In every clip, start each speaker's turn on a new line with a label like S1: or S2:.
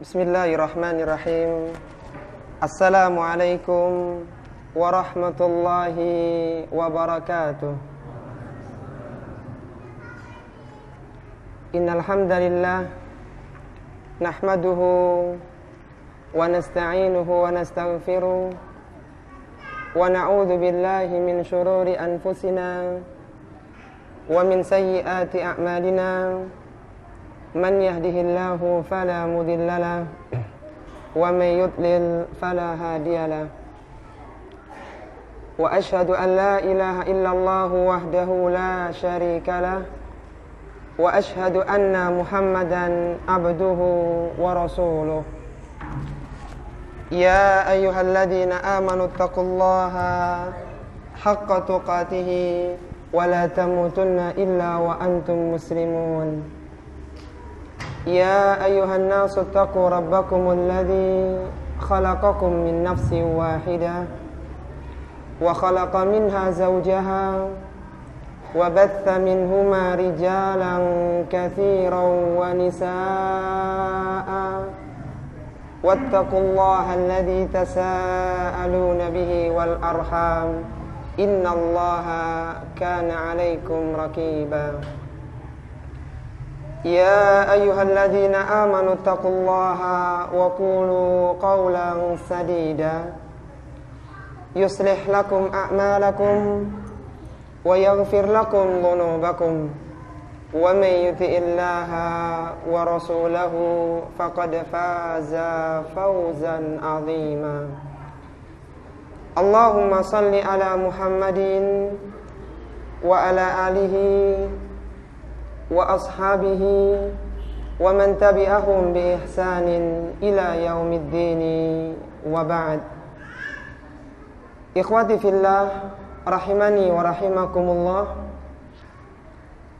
S1: Bismillahirrahmanirrahim. Assalamualaikum warahmatullahi wabarakatuh. Innal hamdalillah nahmaduhu wa nasta'inuhu wa nastaghfiruh wa na'udzu billahi min shururi anfusina wa min sayyiati a'malina. Man yahdihillahu fala mudilla lahu wa man yudlil fala hadiya lahu. Wa asyhadu an la ilaha illallah wahdahu la syarika lahu wa asyhadu anna Muhammadan abduhu wa rasuluh. Ya ayyuhalladzina amanu taqullaha haqqa tuqatih wa la tamutunna illa wa antum muslimun. Ya ayyuhan nasu taqu rabbakumul ladzi khalaqakum min nafsin wahidah wa khalaqa minha zawjaha wa batha minhuma rijalan katsiran wa nisaa'a wattaqullaha alladzi tasaaluna bihi wal arham innallaha kana 'alaikum raqiba. Ya ayyuhalladzina amanu taqullaha wa qulu qawlan sadida yuslih lakum a'malakum wa yaghfir lakum dhunubakum wa may yuti'illaha wa rasulahu faqad faza fawzan 'azima. Allahumma salli ala Muhammadin wa ala alihi wa ashabihi wa man tabi'ahum bi ihsanin ila yaumiddin wa ba'd. Ikhwati fillah rahimani wa rahimakumullah.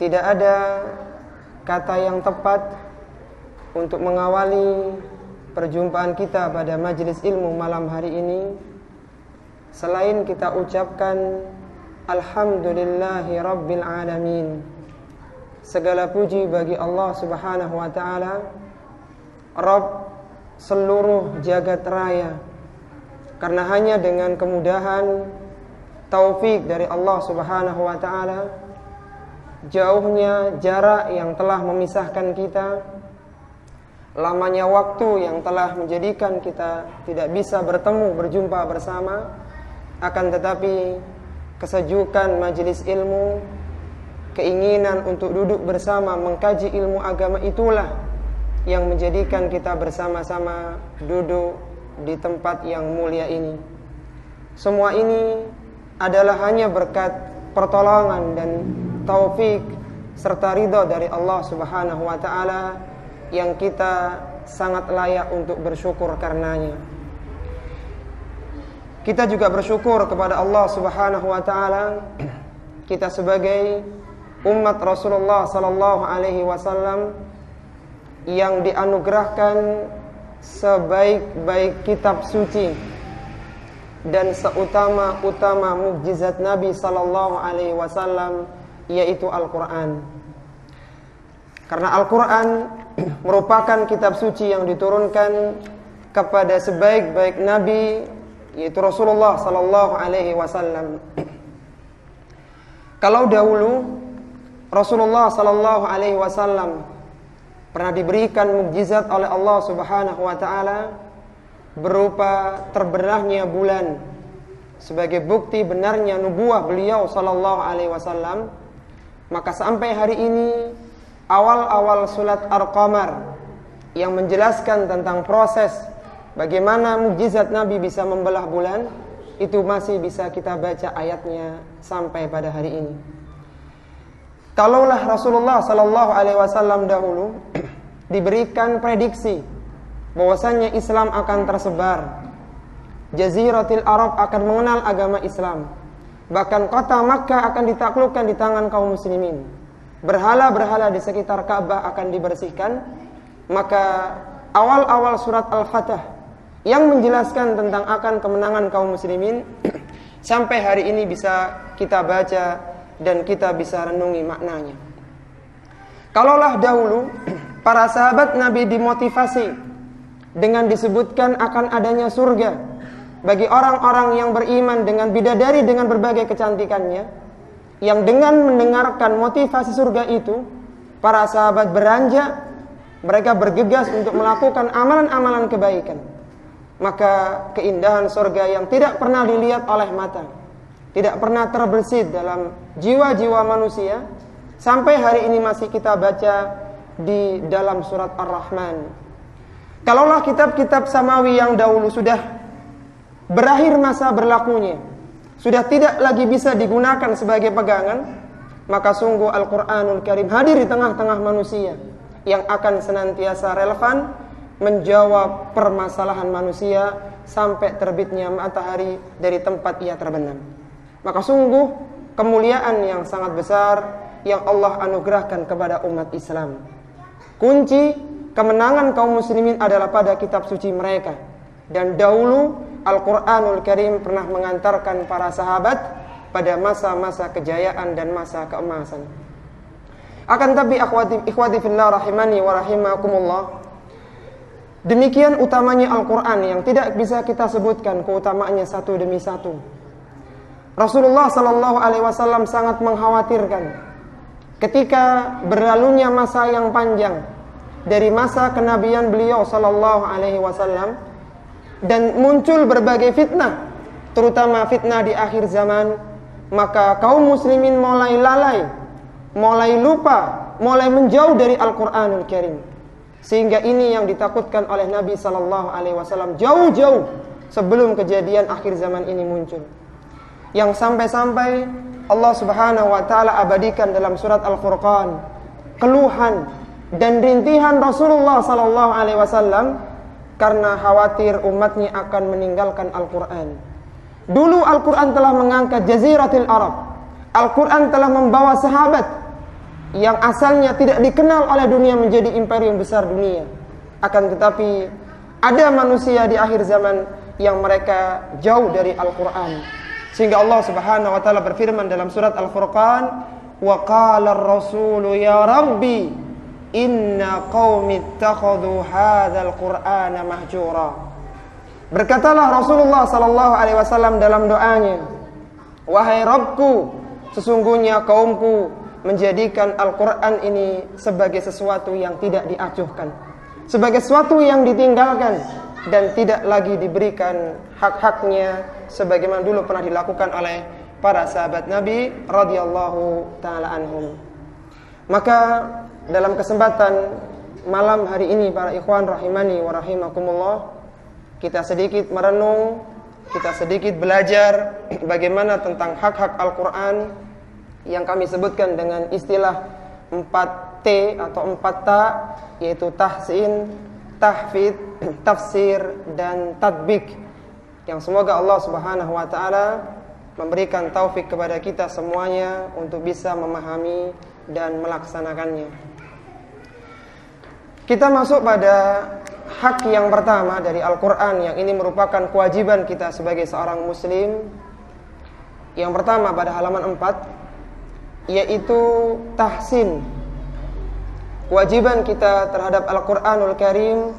S1: Tidak ada kata yang tepat untuk mengawali perjumpaan kita pada majelis ilmu malam hari ini selain kita ucapkan alhamdulillahi rabbil alamin. Segala puji bagi Allah Subhanahu wa ta'ala, Rabb seluruh jagat raya. Karena hanya dengan kemudahan taufik dari Allah Subhanahu wa ta'ala, jauhnya jarak yang telah memisahkan kita, lamanya waktu yang telah menjadikan kita tidak bisa bertemu berjumpa bersama, akan tetapi kesejukan majelis ilmu, keinginan untuk duduk bersama mengkaji ilmu agama itulah yang menjadikan kita bersama-sama duduk di tempat yang mulia ini. Semua ini adalah hanya berkat pertolongan dan taufik serta ridha dari Allah Subhanahu wa ta'ala yang kita sangat layak untuk bersyukur karenanya. Kita juga bersyukur kepada Allah Subhanahu wa ta'ala, kita sebagai umat Rasulullah sallallahu alaihi wasallam yang dianugerahkan sebaik-baik kitab suci dan seutama-utama mukjizat Nabi sallallahu alaihi wasallam, yaitu Al-Qur'an. Karena Al-Qur'an merupakan kitab suci yang diturunkan kepada sebaik-baik nabi, yaitu Rasulullah sallallahu alaihi wasallam. Kalau dahulu Rasulullah sallallahu alaihi wasallam pernah diberikan mukjizat oleh Allah Subhanahu wa taala berupa terbenamnya bulan sebagai bukti benarnya nubuah beliau sallallahu alaihi wasallam, maka sampai hari ini awal-awal surat Al-Qamar yang menjelaskan tentang proses bagaimana mukjizat Nabi bisa membelah bulan, itu masih bisa kita baca ayatnya sampai pada hari ini. Kalaulah Rasulullah sallallahu alaihi wasallam dahulu diberikan prediksi bahwasannya Islam akan tersebar, Jaziratul Arab akan mengenal agama Islam, bahkan kota Makkah akan ditaklukkan di tangan kaum muslimin, berhala-berhala di sekitar Ka'bah akan dibersihkan, maka awal-awal surat Al-Fatah yang menjelaskan tentang akan kemenangan kaum muslimin sampai hari ini bisa kita baca dan kita bisa renungi maknanya. Kalaulah dahulu para sahabat Nabi dimotivasi dengan disebutkan akan adanya surga bagi orang-orang yang beriman dengan bidadari dengan berbagai kecantikannya, yang dengan mendengarkan motivasi surga itu, para sahabat beranjak, mereka bergegas untuk melakukan amalan-amalan kebaikan. Maka keindahan surga yang tidak pernah dilihat oleh mata, tidak pernah terbersit dalam jiwa-jiwa manusia, sampai hari ini masih kita baca di dalam surat Ar-Rahman. Kalaulah kitab-kitab samawi yang dahulu sudah berakhir masa berlakunya, sudah tidak lagi bisa digunakan sebagai pegangan, maka sungguh Al-Quranul Karim hadir di tengah-tengah manusia yang akan senantiasa relevan menjawab permasalahan manusia sampai terbitnya matahari dari tempat ia terbenam. Maka sungguh kemuliaan yang sangat besar yang Allah anugerahkan kepada umat Islam. Kunci kemenangan kaum muslimin adalah pada kitab suci mereka. Dan dahulu Al-Quranul Karim pernah mengantarkan para sahabat pada masa-masa kejayaan dan masa keemasan. Akan tapi ikhwati fillah rahimani wa rahimakumullah, demikian utamanya Al-Quran yang tidak bisa kita sebutkan keutamaannya satu demi satu. Rasulullah sallallahu alaihi wasallam sangat mengkhawatirkan ketika berlalunya masa yang panjang dari masa kenabian beliau sallallahu alaihi wasallam dan muncul berbagai fitnah, terutama fitnah di akhir zaman, maka kaum muslimin mulai lalai, mulai lupa, mulai menjauh dari Al-Quranul Karim. Sehingga ini yang ditakutkan oleh Nabi sallallahu alaihi wasallam jauh-jauh sebelum kejadian akhir zaman ini muncul. Yang sampai-sampai Allah Subhanahu wa taala abadikan dalam surat Al-Furqan keluhan dan rintihan Rasulullah sallallahu alaihi wasallam karena khawatir umatnya akan meninggalkan Al-Quran. Dulu Al-Quran telah mengangkat Jaziratul Arab. Al-Quran telah membawa sahabat yang asalnya tidak dikenal oleh dunia menjadi imperium besar dunia. Akan tetapi ada manusia di akhir zaman yang mereka jauh dari Al-Quran. Sehingga Allah Subhanahu wa taala berfirman dalam surat Al-Furqan, "Wa qala ar-rasulu ya rabbi inna qaumi ittakhadhu hadzal qur'ana mahjura." Berkatalah Rasulullah sallallahu alaihi wasallam dalam doanya, "Wahai Rabbku, sesungguhnya kaumku menjadikan Al-Qur'an ini sebagai sesuatu yang tidak diacuhkan, sebagai sesuatu yang ditinggalkan dan tidak lagi diberikan hak-haknya sebagaimana dulu pernah dilakukan oleh para sahabat Nabi radhiyallahu taala anhum." Maka dalam kesempatan malam hari ini para ikhwan rahimani wa rahimakumullah, kita sedikit merenung, kita sedikit belajar bagaimana tentang hak-hak Al-Quran yang kami sebutkan dengan istilah 4T atau 4Ta, yaitu tahsin, tahfidz, tafsir, dan tadbik. Yang semoga Allah Subhanahu wa taala memberikan taufik kepada kita semuanya untuk bisa memahami dan melaksanakannya. Kita masuk pada hak yang pertama dari Al-Quran, yang ini merupakan kewajiban kita sebagai seorang muslim. Yang pertama pada halaman 4, yaitu tahsin. Kewajiban kita terhadap Al-Quranul Karim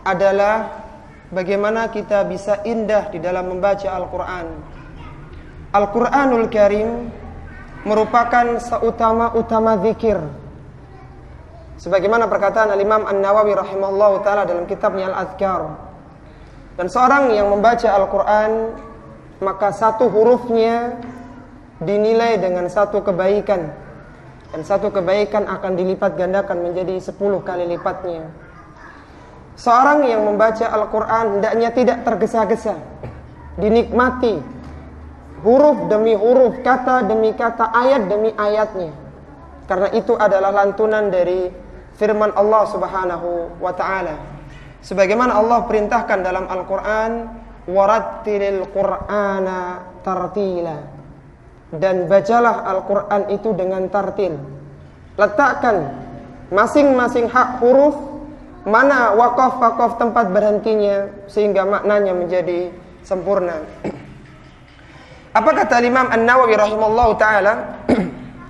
S1: adalah bagaimana kita bisa indah di dalam membaca Al-Quran. Al-Quranul Karim merupakan seutama-utama zikir. Sebagaimana perkataan Al-Imam An-Nawawi rahimahullahu ta'ala dalam kitabnya Al-Adhkar. Dan seorang yang membaca Al-Quran, maka satu hurufnya dinilai dengan satu kebaikan. Dan satu kebaikan akan dilipat gandakan menjadi 10 kali lipatnya. Seorang yang membaca Al-Quran hendaknya tidak tergesa-gesa, dinikmati huruf demi huruf, kata demi kata, ayat demi ayatnya. Karena itu adalah lantunan dari firman Allah Subhanahu wa ta'ala. Sebagaimana Allah perintahkan dalam Al-Quran, warattilil Qur'ana tartila. Dan bacalah Al-Quran itu dengan tartil. Letakkan masing-masing hak huruf, mana wakaf tempat berhentinya, sehingga maknanya menjadi sempurna. Apa kata Imam An-Nawawi rahimahullahu ta'ala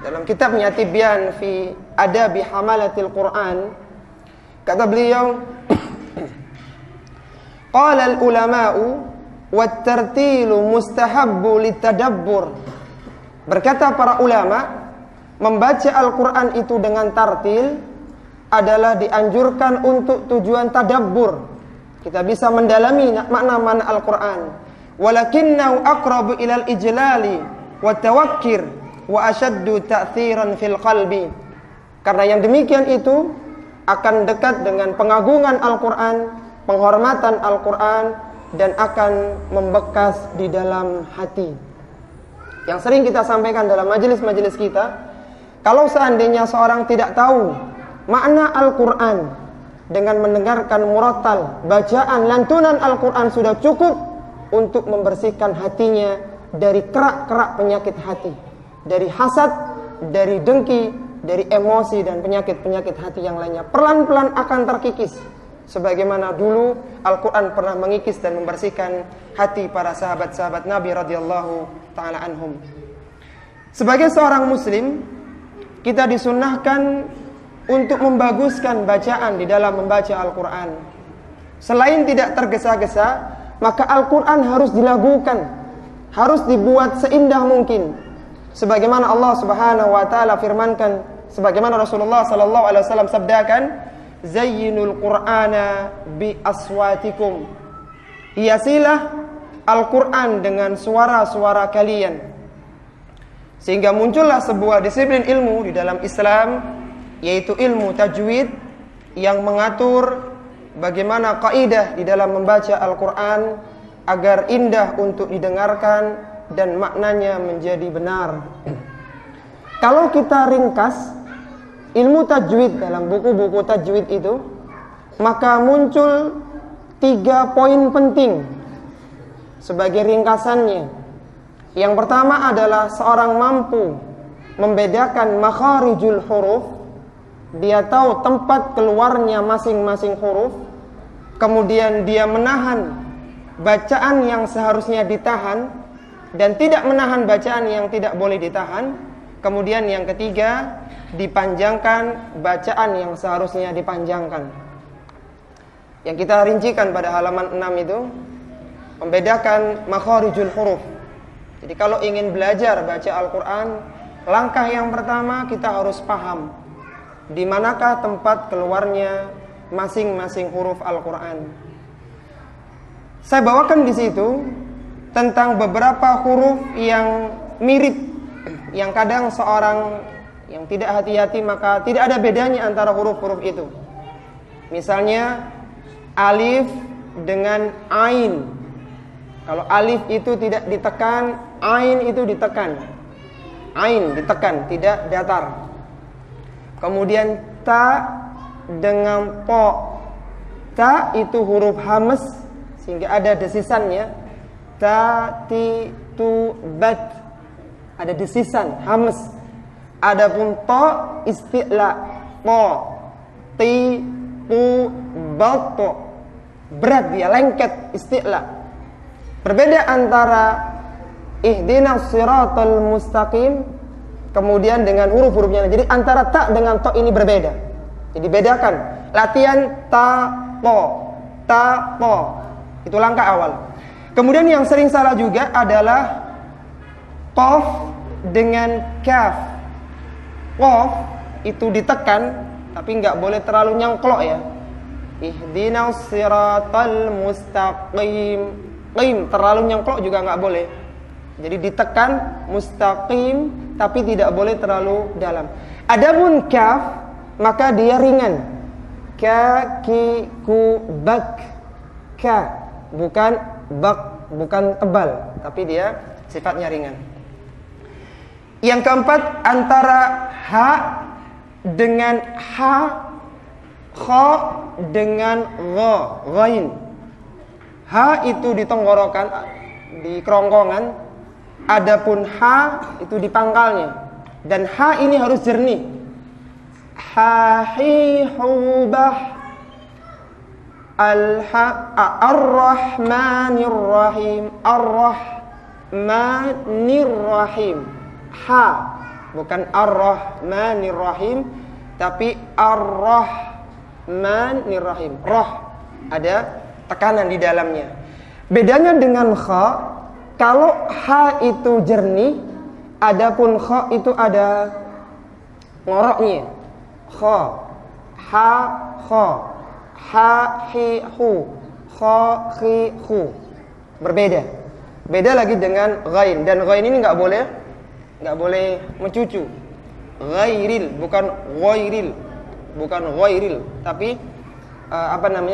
S1: dalam kitabnya Tibyan fi Adabi Hamalatil Quran? Kata beliau, Qala al-ulama'u wat-tartilu mustahabbu litadabbur. Berkata para ulama, membaca Al-Qur'an itu dengan tartil adalah dianjurkan untuk tujuan tadabbur. Kita bisa mendalami makna-makna Al-Qur'an. Walakinnahu aqrabu ilal ijlali wa tawakkir wa ashaddu ta'thiran fil qalbi. Karena yang demikian itu akan dekat dengan pengagungan Al-Qur'an, penghormatan Al-Qur'an, dan akan membekas di dalam hati. Yang sering kita sampaikan dalam majelis-majelis kita, kalau seandainya seorang tidak tahu makna Al-Qur'an dengan mendengarkan murattal, bacaan lantunan Al-Qur'an sudah cukup untuk membersihkan hatinya dari kerak-kerak penyakit hati, dari hasad, dari dengki, dari emosi dan penyakit-penyakit hati yang lainnya. Pelan-pelan akan terkikis, sebagaimana dulu Al-Quran pernah mengikis dan membersihkan hati para sahabat-sahabat Nabi radhiyallahu ta'ala anhum. Sebagai seorang muslim, kita disunnahkan untuk membaguskan bacaan di dalam membaca Al-Quran. Selain tidak tergesa-gesa, maka Al-Quran harus dilagukan, harus dibuat seindah mungkin. Sebagaimana Allah Subhanahu wa taala firmankan, sebagaimana Rasulullah sallallahu alaihi wasallam sabdakan, zayyinul Qur'ana bi aswatikum. Hiasilah Al-Qur'an dengan suara-suara kalian. Sehingga muncullah sebuah disiplin ilmu di dalam Islam, yaitu ilmu tajwid, yang mengatur bagaimana kaidah di dalam membaca Al-Qur'an agar indah untuk didengarkan dan maknanya menjadi benar. Kalau kita ringkas ilmu tajwid dalam buku-buku tajwid itu, maka muncul 3 poin penting sebagai ringkasannya. Yang pertama adalah seorang mampu membedakan makharijul huruf. Dia tahu tempat keluarnya masing-masing huruf. Kemudian dia menahan bacaan yang seharusnya ditahan dan tidak menahan bacaan yang tidak boleh ditahan. Kemudian yang ketiga, dipanjangkan bacaan yang seharusnya dipanjangkan. Yang kita rincikan pada halaman 6 itu, membedakan makharijul huruf. Jadi kalau ingin belajar baca Al-Quran, langkah yang pertama kita harus paham di manakah tempat keluarnya masing-masing huruf Al-Quran. Saya bawakan di situ tentang beberapa huruf yang mirip, yang kadang seorang yang tidak hati-hati maka tidak ada bedanya antara huruf-huruf itu. Misalnya alif dengan ain. Kalau alif itu tidak ditekan, ain itu ditekan. Ain ditekan, tidak datar. Kemudian ta dengan po. Ta itu huruf hamas sehingga ada desisannya. Ta, ti, tu, bat. Ada desisan, hamas. Adapun to isti'la, to, ti, tu, bat, to. Berat dia, lengket, isti'la. Berbeda antara ihdinas siratal mustaqim kemudian dengan huruf-hurufnya. Jadi antara ta dengan to ini berbeda. Jadi bedakan. Latihan ta, to, ta, to. Itu langkah awal. Kemudian yang sering salah juga adalah qaf dengan kaf. Qaf itu ditekan tapi nggak boleh terlalu nyangklok ya. Ihdinas siratal mustaqim. Qim terlalu nyangklok juga nggak boleh. Jadi ditekan mustaqim tapi tidak boleh terlalu dalam. Adapun kaf maka dia ringan. Ka, ki, ku, bak. Ka bukan bak, bukan tebal, tapi dia sifatnya ringan. Yang keempat antara ha dengan ha, kha dengan gha, ghain. Ha itu di tenggorokan, di kerongkongan. Adapun ha itu di pangkalnya. Dan ha ini harus jernih. Ha-hi-hu-bah. Ar-Rahmanir-Rahim. Ar-Rahmanir-Rahim. Ha bukan Ar-Rahmanir-Rahim, tapi Ar-Rahmanir-Rahim. Roh ada tekanan di dalamnya. Bedanya dengan kha, kalau ha itu jernih, adapun kha itu ada ngoroknya. Kha, ha, kha, ha, hi, hu, kha, khi, hu. Berbeda. Beda lagi dengan ghain, dan ghain ini nggak boleh mencucu. Ghairil, bukan ghairil, tapi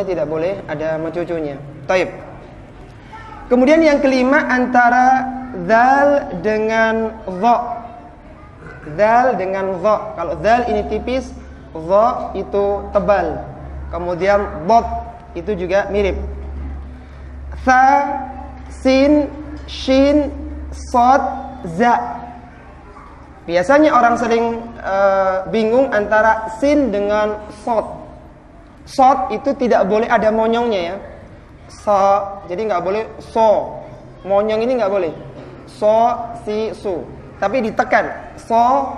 S1: tidak boleh ada mencucunya. Taib. Kemudian yang kelima antara dzal dengan dha. Dzal dengan dha. Kalau dzal ini tipis, dha itu tebal. Kemudian dad itu juga mirip. Tha, sin, shin, sad, za. Biasanya orang sering bingung antara sin dengan sad. Sad itu tidak boleh ada monyongnya ya. Jadi nggak boleh so. Monyong ini nggak boleh. So, si, su. Tapi ditekan. So,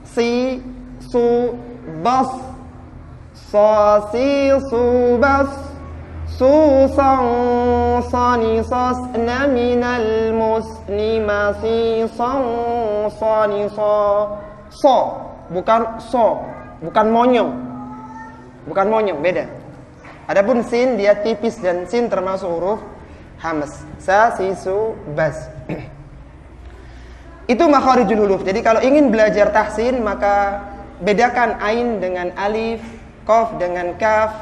S1: si, su, bas. So, si, su, bas. Su, sang, sani, sos, na, minal, musni, masi, sang, sani, so. So, bukan so. Bukan monyong. Bukan monyong, beda. Adapun sin dia tipis dan sin termasuk huruf hamz. Sa, si, su, bas. Itu makharijul huruf. Jadi kalau ingin belajar tahsin maka bedakan ain dengan alif, qaf dengan kaf,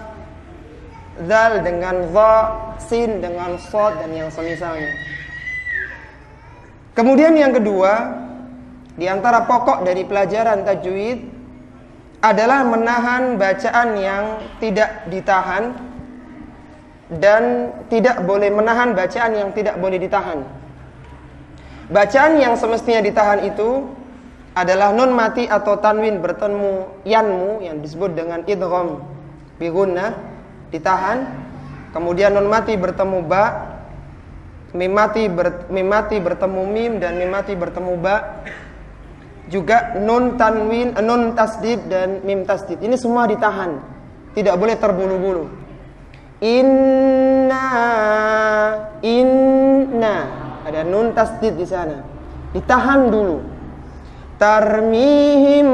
S1: zal dengan dha, sin dengan shad dan yang semisalnya. Kemudian yang kedua, di antara pokok dari pelajaran tajwid adalah menahan bacaan yang tidak ditahan dan tidak boleh menahan bacaan yang tidak boleh ditahan. Bacaan yang semestinya ditahan itu adalah nun mati atau tanwin bertemu yanmu yang disebut dengan idgham bi gunnah, ditahan. Kemudian nun mati bertemu ba, mim mati bertemu mim dan mim mati bertemu ba. Juga nun tanwin, nun tasdid dan mim tasdid. Ini semua ditahan. Tidak boleh terbulu-bulu. Inna. Ada nun tasdid di sana. Ditahan dulu. Tarmihim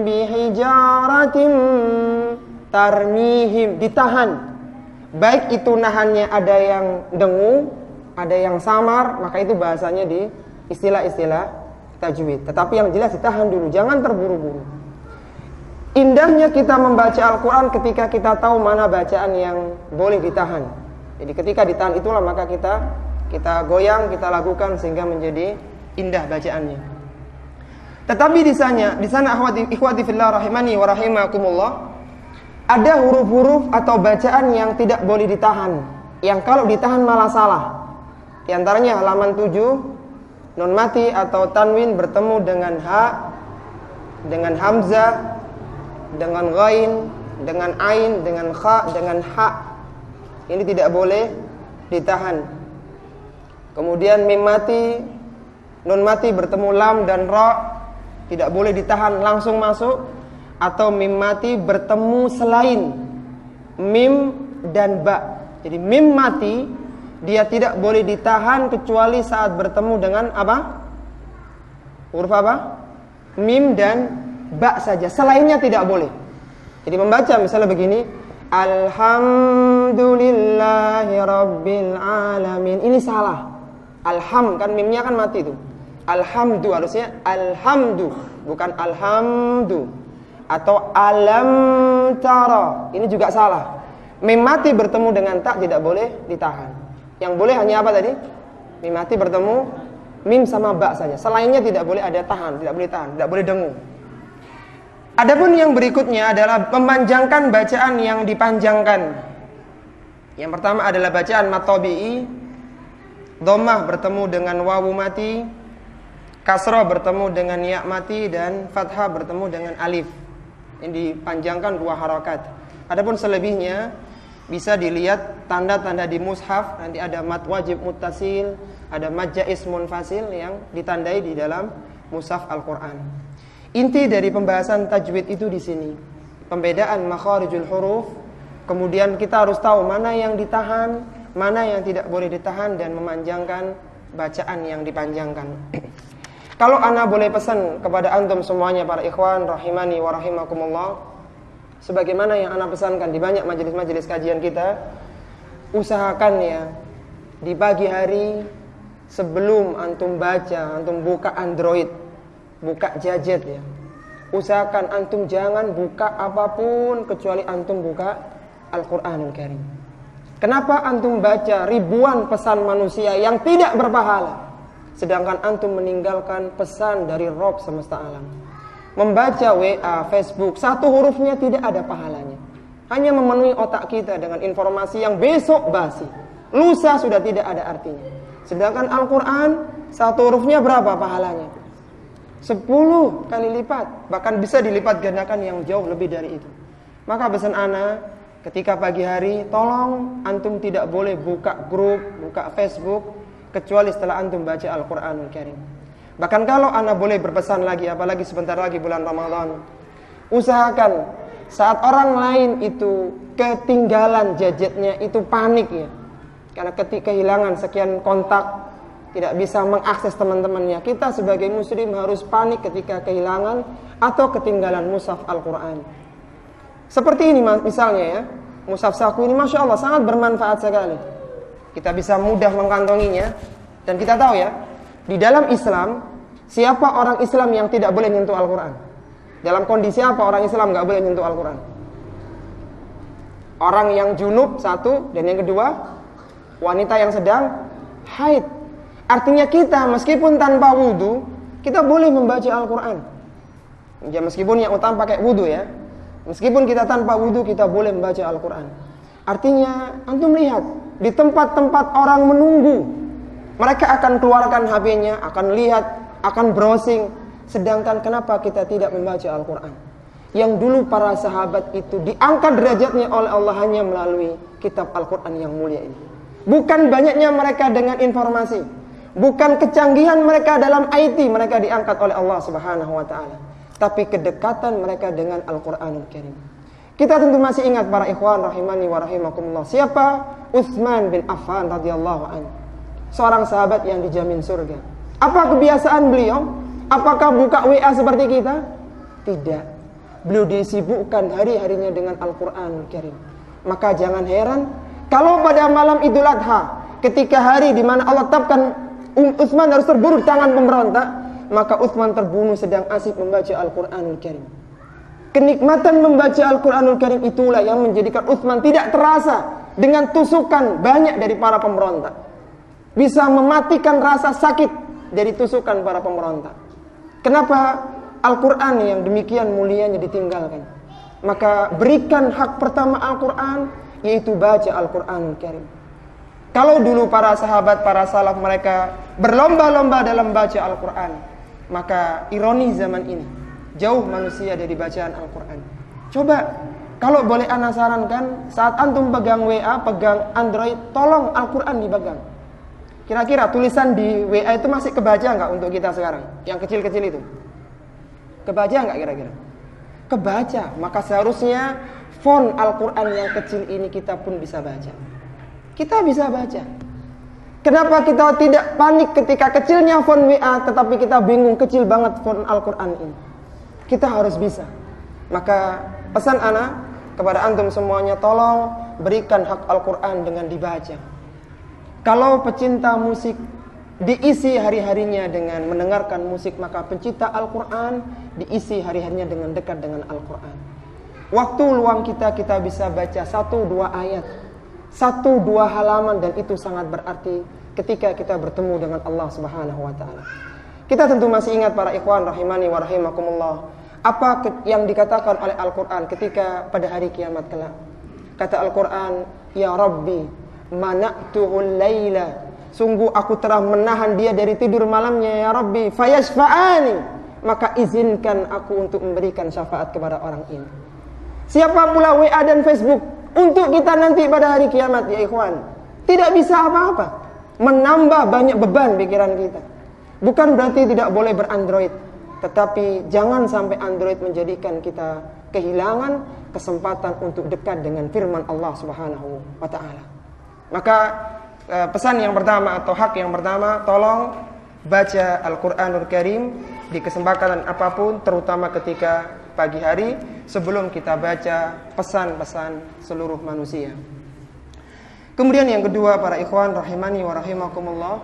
S1: bihijaratin. Tarmihim. Ditahan. Baik itu nahannya ada yang dengung, ada yang samar, maka itu bahasanya di istilah-istilah tajwid. Tetapi yang jelas ditahan dulu, jangan terburu-buru. Indahnya kita membaca Al-Quran ketika kita tahu mana bacaan yang boleh ditahan. Jadi ketika ditahan itulah maka kita goyang, kita lakukan sehingga menjadi indah bacaannya. Tetapi di sana ikhwati fillah rahimani wa rahimakumullah, ada huruf-huruf atau bacaan yang tidak boleh ditahan, yang kalau ditahan malah salah. Di antaranya halaman 7, nun mati atau tanwin bertemu dengan ha, dengan hamzah, dengan ghain, dengan ain, dengan kha, dengan ha. Ini tidak boleh ditahan. Kemudian mim mati, nun mati bertemu lam dan ra, tidak boleh ditahan langsung masuk. Atau mim mati bertemu selain mim dan ba. Jadi mim mati dia tidak boleh ditahan kecuali saat bertemu dengan apa? Huruf apa? Mim dan ba saja. Selainnya tidak boleh. Jadi membaca misalnya begini, Alhamdulillahi Rabbil Alamin. Ini salah. Alham kan mimnya kan mati itu. Alhamdu harusnya alhamdu, bukan alhamdu. Atau alam tara. Ini juga salah. Mim mati bertemu dengan tak tidak boleh ditahan. Yang boleh hanya apa tadi? Mim mati bertemu mim sama ba saja. Selainnya tidak boleh ada tahan, tidak boleh tahan, tidak boleh dengung. Adapun yang berikutnya adalah memanjangkan bacaan yang dipanjangkan. Yang pertama adalah bacaan mad tabi'i. Dhammah bertemu dengan wawu mati, kasrah bertemu dengan ya mati, dan fathah bertemu dengan alif. Ini dipanjangkan 2 harakat. Adapun selebihnya bisa dilihat tanda-tanda di mushaf. Nanti ada mad wajib muttasil, ada mad jaiz munfasil yang ditandai di dalam mushaf Al-Qur'an. Inti dari pembahasan tajwid itu di sini, pembedaan makharijul huruf Kemudian kita harus tahu mana yang ditahan, mana yang tidak boleh ditahan, dan memanjangkan bacaan yang dipanjangkan. Kalau ana boleh pesan kepada antum semuanya para ikhwan rahimani wa rahimakumullah, sebagaimana yang ana pesankan di banyak majelis-majelis kajian kita, usahakan ya di pagi hari sebelum antum baca, antum buka Android, buka gadget ya, usahakan antum jangan buka apapun kecuali antum buka Al-Quranul Karim. Kenapa antum baca ribuan pesan manusia yang tidak berpahala, sedangkan antum meninggalkan pesan dari Rabb semesta alam? Membaca WA, Facebook, satu hurufnya tidak ada pahalanya, hanya memenuhi otak kita dengan informasi yang besok basi, lusa sudah tidak ada artinya. Sedangkan Al-Quran, satu hurufnya berapa pahalanya? 10 kali lipat, bahkan bisa dilipat gandakan yang jauh lebih dari itu. Maka pesan ana, ketika pagi hari, tolong antum tidak boleh buka grup, buka Facebook, kecuali setelah antum baca Al-Quranul Karim. Bahkan kalau ana boleh berpesan lagi, apalagi sebentar lagi bulan Ramadan, usahakan saat orang lain itu ketinggalan gadgetnya, itu panik ya, karena ketika kehilangan sekian kontak, tidak bisa mengakses teman-temannya. Kita sebagai muslim harus panik ketika kehilangan atau ketinggalan mushaf Al-Quran. Seperti ini misalnya ya, mushaf saku ini Masya Allah sangat bermanfaat sekali. Kita bisa mudah mengantonginya. Dan kita tahu ya, di dalam Islam, siapa orang Islam yang tidak boleh nyentuh Al-Quran? Dalam kondisi apa orang Islam gak boleh nyentuh Al-Quran? Orang yang junub satu, dan yang kedua, wanita yang sedang haid. Artinya kita meskipun tanpa wudu, kita boleh membaca Al-Quran. Ya meskipun yang utama pakai wudu ya, meskipun kita tanpa wudu, kita boleh membaca Al-Quran. Artinya antum lihat, di tempat-tempat orang menunggu, mereka akan keluarkan HP-nya, akan lihat, akan browsing. Sedangkan kenapa kita tidak membaca Al-Quran? Yang dulu para sahabat itu diangkat derajatnya oleh Allah hanya melalui kitab Al-Quran yang mulia ini. Bukan banyaknya mereka dengan informasi, bukan kecanggihan mereka dalam IT mereka diangkat oleh Allah Subhanahu wa taala, tapi kedekatan mereka dengan Al-Quranul Karim. Kita tentu masih ingat para ikhwan rahimani wa rahimakumullah, siapa Utsman bin Affan radhiyallahu anhu, seorang sahabat yang dijamin surga. Apa kebiasaan beliau? Apakah buka WA seperti kita? Tidak. Beliau disibukkan hari-harinya dengan Al-Quranul Karim. Maka jangan heran kalau pada malam Idul Adha, ketika hari di mana Allah tetapkan Utsman harus terbunuh di tangan pemberontak, maka Utsman terbunuh sedang asik membaca Al-Quranul Karim. Kenikmatan membaca Al-Quranul Karim itulah yang menjadikan Utsman tidak terasa dengan tusukan banyak dari para pemberontak, bisa mematikan rasa sakit dari tusukan para pemberontak. Kenapa Al-Quran yang demikian mulianya ditinggalkan? Maka berikan hak pertama Al-Quran, yaitu baca Al-Quranul Karim. Kalau dulu para sahabat, para salaf mereka berlomba-lomba dalam baca Al-Quran, maka ironi zaman ini, jauh manusia dari bacaan Al-Quran. Coba, kalau boleh ana sarankan, saat antum pegang WA, pegang Android, tolong Al-Quran dipegang. Kira-kira tulisan di WA itu masih kebaca nggak untuk kita sekarang? Yang kecil-kecil itu kebaca nggak kira-kira? Kebaca. Maka seharusnya font Al-Quran yang kecil ini kita pun bisa baca. Kita bisa baca. Kenapa kita tidak panik ketika kecilnya font WA, tetapi kita bingung kecil banget font Al-Quran ini? Kita harus bisa. Maka pesan ana kepada antum semuanya, tolong berikan hak Al-Quran dengan dibaca. Kalau pecinta musik diisi hari-harinya dengan mendengarkan musik, maka pencinta Al-Quran diisi hari-harinya dengan dekat dengan Al-Quran. Waktu luang kita bisa baca 1-2 ayat, 1-2 halaman, dan itu sangat berarti ketika kita bertemu dengan Allah Subhanahu wa taala. Kita tentu masih ingat para ikhwan rahimani wa rahimakumullah, apa yang dikatakan oleh Al-Quran ketika pada hari kiamat kelak. Kata Al-Quran, ya Rabbi mana'tuhul laila, sungguh aku telah menahan dia dari tidur malamnya, ya Rabbi fayashfa'ani, maka izinkan aku untuk memberikan syafaat kepada orang ini. Siapa pula WA dan Facebook untuk kita nanti pada hari kiamat ya ikhwan? Tidak bisa apa-apa, menambah banyak beban pikiran kita. Bukan berarti tidak boleh berandroid, tetapi jangan sampai Android menjadikan kita kehilangan kesempatan untuk dekat dengan firman Allah Subhanahu wa taala. Maka pesan yang pertama atau hak yang pertama, tolong baca Al-Qur'anul Karim di kesempatan apapun, terutama ketika pagi hari sebelum kita baca pesan-pesan seluruh manusia. Kemudian yang kedua, para ikhwan rahimani wa rahimakumullah,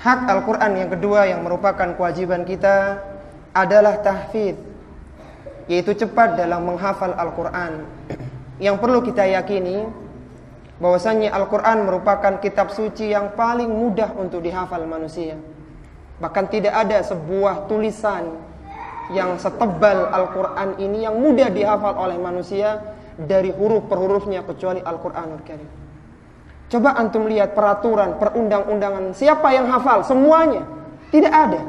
S1: hak Al-Quran yang kedua yang merupakan kewajiban kita adalah tahfidz, yaitu cepat dalam menghafal Al-Quran. Yang perlu kita yakini bahwasannya Al-Quran merupakan kitab suci yang paling mudah untuk dihafal manusia. Bahkan tidak ada sebuah tulisan yang setebal Al-Quran ini yang mudah dihafal oleh manusia dari huruf per hurufnya kecuali Al-Quranul Karim. Coba antum lihat peraturan, perundang-undangan, siapa yang hafal? Semuanya. Tidak ada.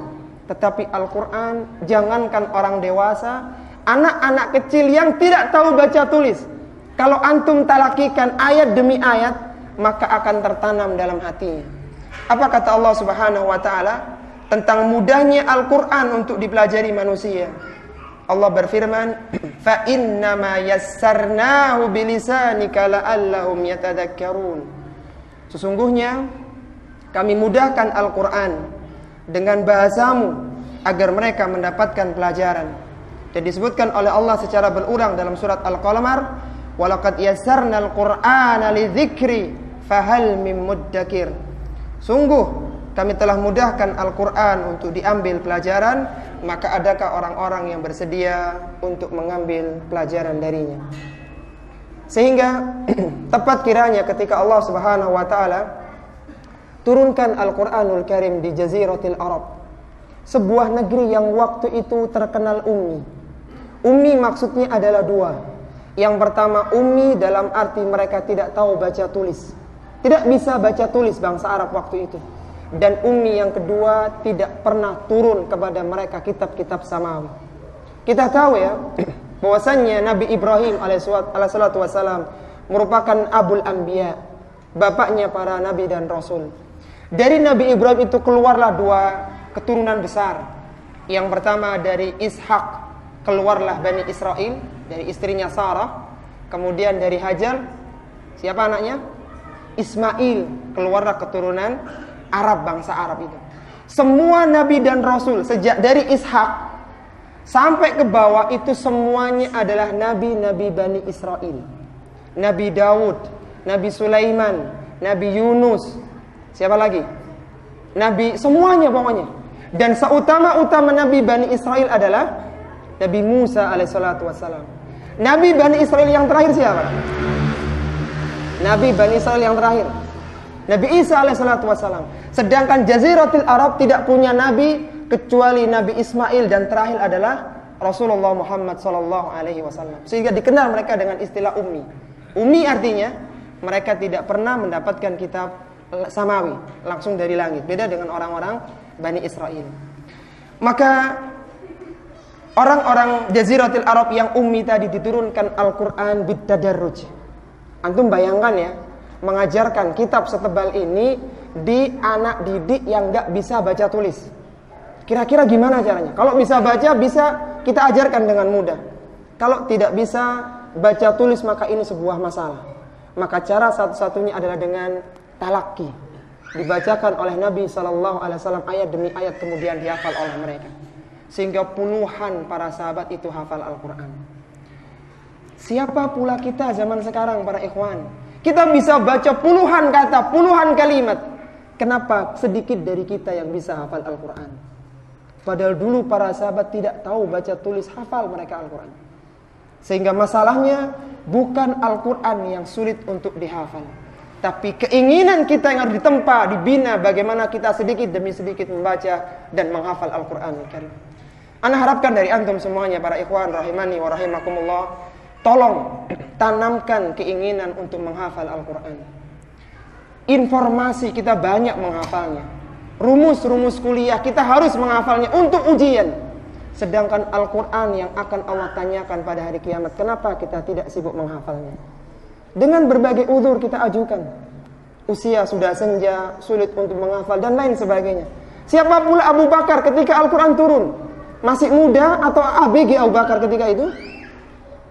S1: Tetapi Al-Quran, jangankan orang dewasa, anak-anak kecil yang tidak tahu baca tulis, kalau antum talakikan ayat demi ayat, maka akan tertanam dalam hatinya. Apa kata Allah Subhanahu wa taala tentang mudahnya Al-Quran untuk dipelajari manusia? Allah berfirman, fa innama yassarnahu bilisanika la'allahum yatadakkarun. Sesungguhnya kami mudahkan Al-Quran dengan bahasamu agar mereka mendapatkan pelajaran. Dan disebutkan oleh Allah secara berulang dalam surat Al-Qalamar, walaqad yassarnal Qur'ana lidzikri fahal mim muddakir. Sungguh kami telah mudahkan Al-Quran untuk diambil pelajaran, maka adakah orang-orang yang bersedia untuk mengambil pelajaran darinya? Sehingga tepat kiranya ketika Allah Subhanahu wa taala turunkan Al-Quranul Karim di Jaziratul Arab, sebuah negeri yang waktu itu terkenal ummi. Ummi maksudnya adalah dua. Yang pertama, ummi dalam arti mereka tidak tahu baca tulis, tidak bisa baca tulis bangsa Arab waktu itu. Dan ummi yang kedua, tidak pernah turun kepada mereka kitab-kitab samawi. Kita tahu ya, bahwasannya Nabi Ibrahim alaihissalatu wassalam merupakan abul anbiya, bapaknya para nabi dan rasul. Dari Nabi Ibrahim itu keluarlah dua keturunan besar. Yang pertama dari Ishak keluarlah Bani Israel, dari istrinya Sarah. Kemudian dari Hajar, siapa anaknya? Ismail, keluarlah keturunan Arab, bangsa Arab itu. Semua nabi dan rasul sejak dari Ishak sampai ke bawah itu semuanya adalah nabi-nabi Bani Israel. Nabi Daud, Nabi Sulaiman, Nabi Yunus, siapa lagi? Nabi semuanya pokoknya. Dan seutama-utama nabi Bani Israel adalah Nabi Musa alaihissalatu wassalam. Nabi Bani Israel yang terakhir siapa? Nabi Bani Israel yang terakhir Nabi Isa alaihissalatu wassalam. Sedangkan Jaziratul Arab tidak punya nabi kecuali Nabi Ismail, dan terakhir adalah Rasulullah Muhammad sallallahu alaihi wasallam. Sehingga dikenal mereka dengan istilah ummi. Ummi artinya mereka tidak pernah mendapatkan kitab samawi langsung dari langit, beda dengan orang-orang Bani Israel. Maka orang-orang Jaziratul Arab yang ummi tadi diturunkan Al-Quran bitadarruj. Antum bayangkan ya, mengajarkan kitab setebal ini di anak didik yang gak bisa baca tulis. Kira-kira gimana caranya? Kalau bisa baca, bisa kita ajarkan dengan mudah. Kalau tidak bisa baca tulis, maka ini sebuah masalah. Maka cara satu-satunya adalah dengan talaki, dibacakan oleh Nabi SAW ayat demi ayat, kemudian dihafal oleh mereka. Sehingga puluhan para sahabat itu hafal Al-Quran. Siapa pula kita zaman sekarang para ikhwan? Kita bisa baca puluhan kata, puluhan kalimat. Kenapa sedikit dari kita yang bisa hafal Al-Quran? Padahal dulu para sahabat tidak tahu baca tulis, hafal mereka Al-Quran. Sehingga masalahnya bukan Al-Quran yang sulit untuk dihafal, tapi keinginan kita yang harus ditempa, dibina bagaimana kita sedikit demi sedikit membaca dan menghafal Al-Quran. Ana harapkan dari antum semuanya para ikhwan rahimani wa rahimakumullah, tolong tanamkan keinginan untuk menghafal Al-Quran. Informasi kita banyak menghafalnya. Rumus-rumus kuliah kita harus menghafalnya untuk ujian. Sedangkan Al-Quran yang akan Allah tanyakan pada hari kiamat, kenapa kita tidak sibuk menghafalnya? Dengan berbagai uzur kita ajukan. Usia sudah senja, sulit untuk menghafal dan lain sebagainya. Siapa pula Abu Bakar ketika Al-Quran turun? Masih muda atau ABG Abu Bakar ketika itu?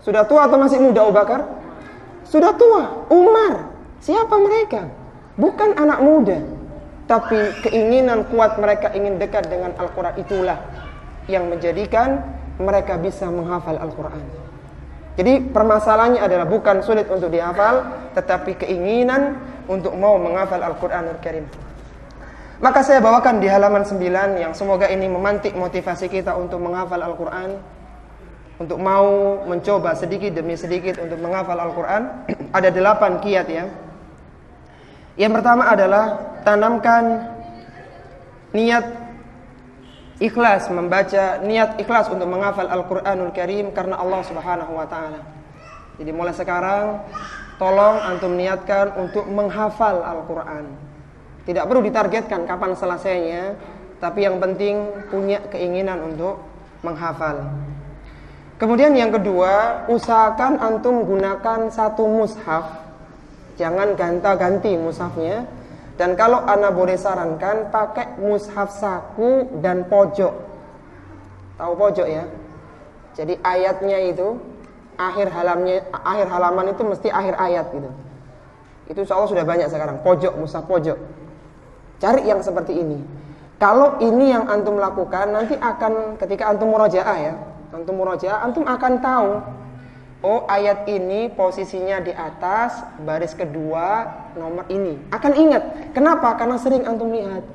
S1: Sudah tua atau masih muda Abu Bakar? Sudah tua. Umar. Siapa mereka? Bukan anak muda. Tapi keinginan kuat mereka ingin dekat dengan Al-Quran itulah yang menjadikan mereka bisa menghafal Al-Quran. Jadi permasalahannya adalah bukan sulit untuk dihafal, tetapi keinginan untuk mau menghafal Al-Quranul Karim. Maka saya bawakan di halaman 9 yang semoga ini memantik motivasi kita untuk menghafal Al-Quran, untuk mau mencoba sedikit demi sedikit untuk menghafal Al-Quran. Ada 8 kiat ya. Yang pertama adalah tanamkan niat ikhlas membaca, niat ikhlas untuk menghafal Al-Quranul Karim karena Allah Subhanahu wa ta'ala. Jadi mulai sekarang tolong antum niatkan untuk menghafal Al-Quran. Tidak perlu ditargetkan kapan selesainya, tapi yang penting punya keinginan untuk menghafal. Kemudian yang kedua, usahakan antum gunakan satu mushaf. Jangan ganta-ganti mushafnya. Dan kalau ana boleh sarankan, pakai mushaf saku dan pojok. Tahu pojok ya? Jadi ayatnya itu akhir halaman itu mesti akhir ayat gitu. Itu insyaallah sudah banyak sekarang, pojok, mushaf pojok. Cari yang seperti ini. Kalau ini yang antum lakukan, nanti akan ketika antum murojaah ya, antum akan tahu, oh ayat ini posisinya di atas baris kedua nomor ini. Akan ingat. Kenapa? Karena sering antum lihat.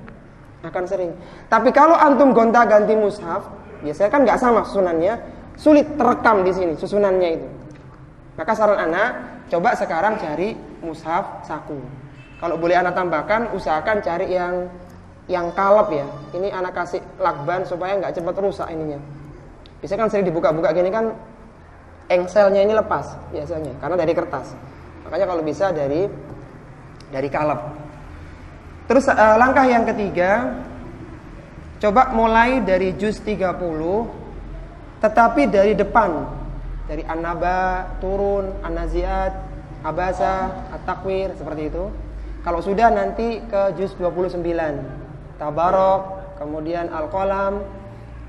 S1: Akan sering. Tapi kalau antum gonta-ganti mushaf, biasanya kan nggak sama susunannya, sulit terekam di sini susunannya itu. Maka saran anak, coba sekarang cari mushaf saku. Kalau boleh anak tambahkan, usahakan cari yang kalep ya. Ini anak kasih lakban supaya nggak cepat rusak ininya. Biasanya kan sering dibuka-buka gini kan, engselnya ini lepas biasanya karena dari kertas. Makanya kalau bisa dari kalep. Terus langkah yang ketiga, coba mulai dari juz 30 tetapi dari depan. Dari An-Naba turun, An-Naziat, Abasa, At-Takwir seperti itu. Kalau sudah nanti ke juz 29, Tabarok, kemudian Al-Qalam,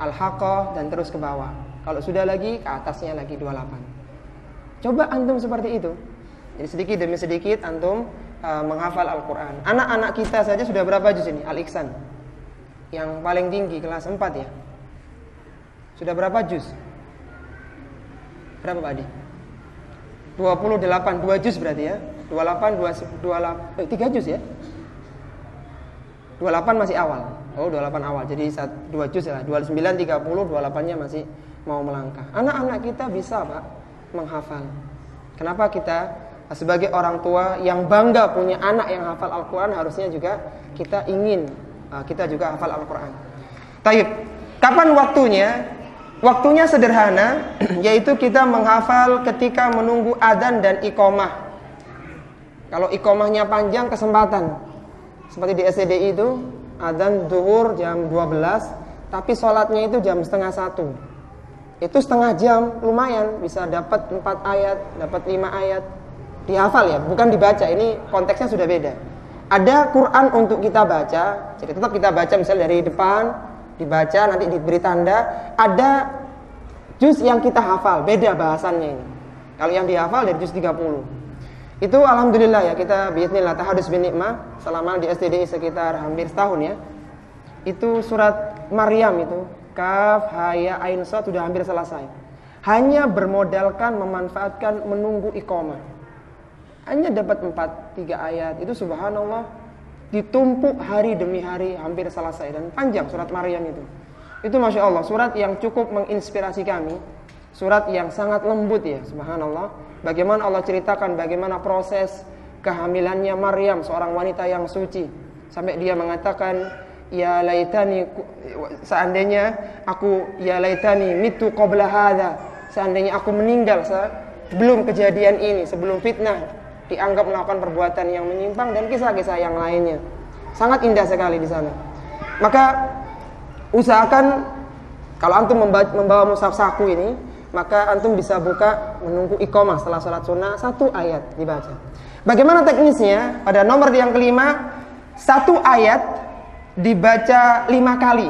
S1: Al-Haqqah dan terus ke bawah. Kalau sudah lagi ke atasnya lagi 28. Coba antum seperti itu. Jadi sedikit demi sedikit antum menghafal Al-Quran. Anak-anak kita saja sudah berapa juz ini? Al-Ihsan yang paling tinggi kelas 4 ya. Sudah berapa juz? Berapa Pak Adi? 28, 2 juz berarti ya. 28, 3 juz ya. 28 masih awal. Oh 28 awal. Jadi 2 juz ya. 29, 30, 28-nya masih mau melangkah. Anak-anak kita bisa Pak menghafal. Kenapa kita sebagai orang tua yang bangga punya anak yang hafal Al-Quran, harusnya juga kita ingin kita juga hafal Al-Quran. Taib. Kapan waktunya? Waktunya sederhana, yaitu kita menghafal ketika menunggu adzan dan iqamah. Kalau iqamahnya panjang, kesempatan. Seperti di SCDI itu, adzan zuhur jam 12, tapi sholatnya itu jam setengah 1. Itu setengah jam, lumayan, bisa dapat 4 ayat, dapat 5 ayat. Dihafal ya, bukan dibaca, ini konteksnya sudah beda. Ada Quran untuk kita baca, jadi tetap kita baca misalnya dari depan, dibaca, nanti diberi tanda. Ada juz yang kita hafal, beda bahasannya ini. Kalau yang dihafal dari juz 30. Itu alhamdulillah ya, kita biiznillah tahadus bin nikmah selama di STDI sekitar hampir setahun ya. Itu surat Maryam itu, Kaf, Ha, Ya, Ain, Shad sudah hampir selesai. Hanya bermodalkan memanfaatkan menunggu iqamah. Hanya dapat 3 ayat. Itu subhanallah, ditumpuk hari demi hari hampir selesai. Dan panjang surat Maryam itu. Itu Masya Allah, surat yang cukup menginspirasi kami. Surat yang sangat lembut ya, subhanallah. Bagaimana Allah ceritakan bagaimana proses kehamilannya Maryam, seorang wanita yang suci. Sampai dia mengatakan, ya laitani, seandainya aku, ya laitani mitu qabla hadza, seandainya aku meninggal sebelum kejadian ini, sebelum fitnah dianggap melakukan perbuatan yang menyimpang, dan kisah-kisah yang lainnya. Sangat indah sekali di sana. Maka usahakan kalau antum membawa mushaf saku ini, maka antum bisa buka menunggu iqamah setelah salat sunnah, 1 ayat dibaca. Bagaimana teknisnya? Pada nomor yang kelima, 1 ayat dibaca 5 kali.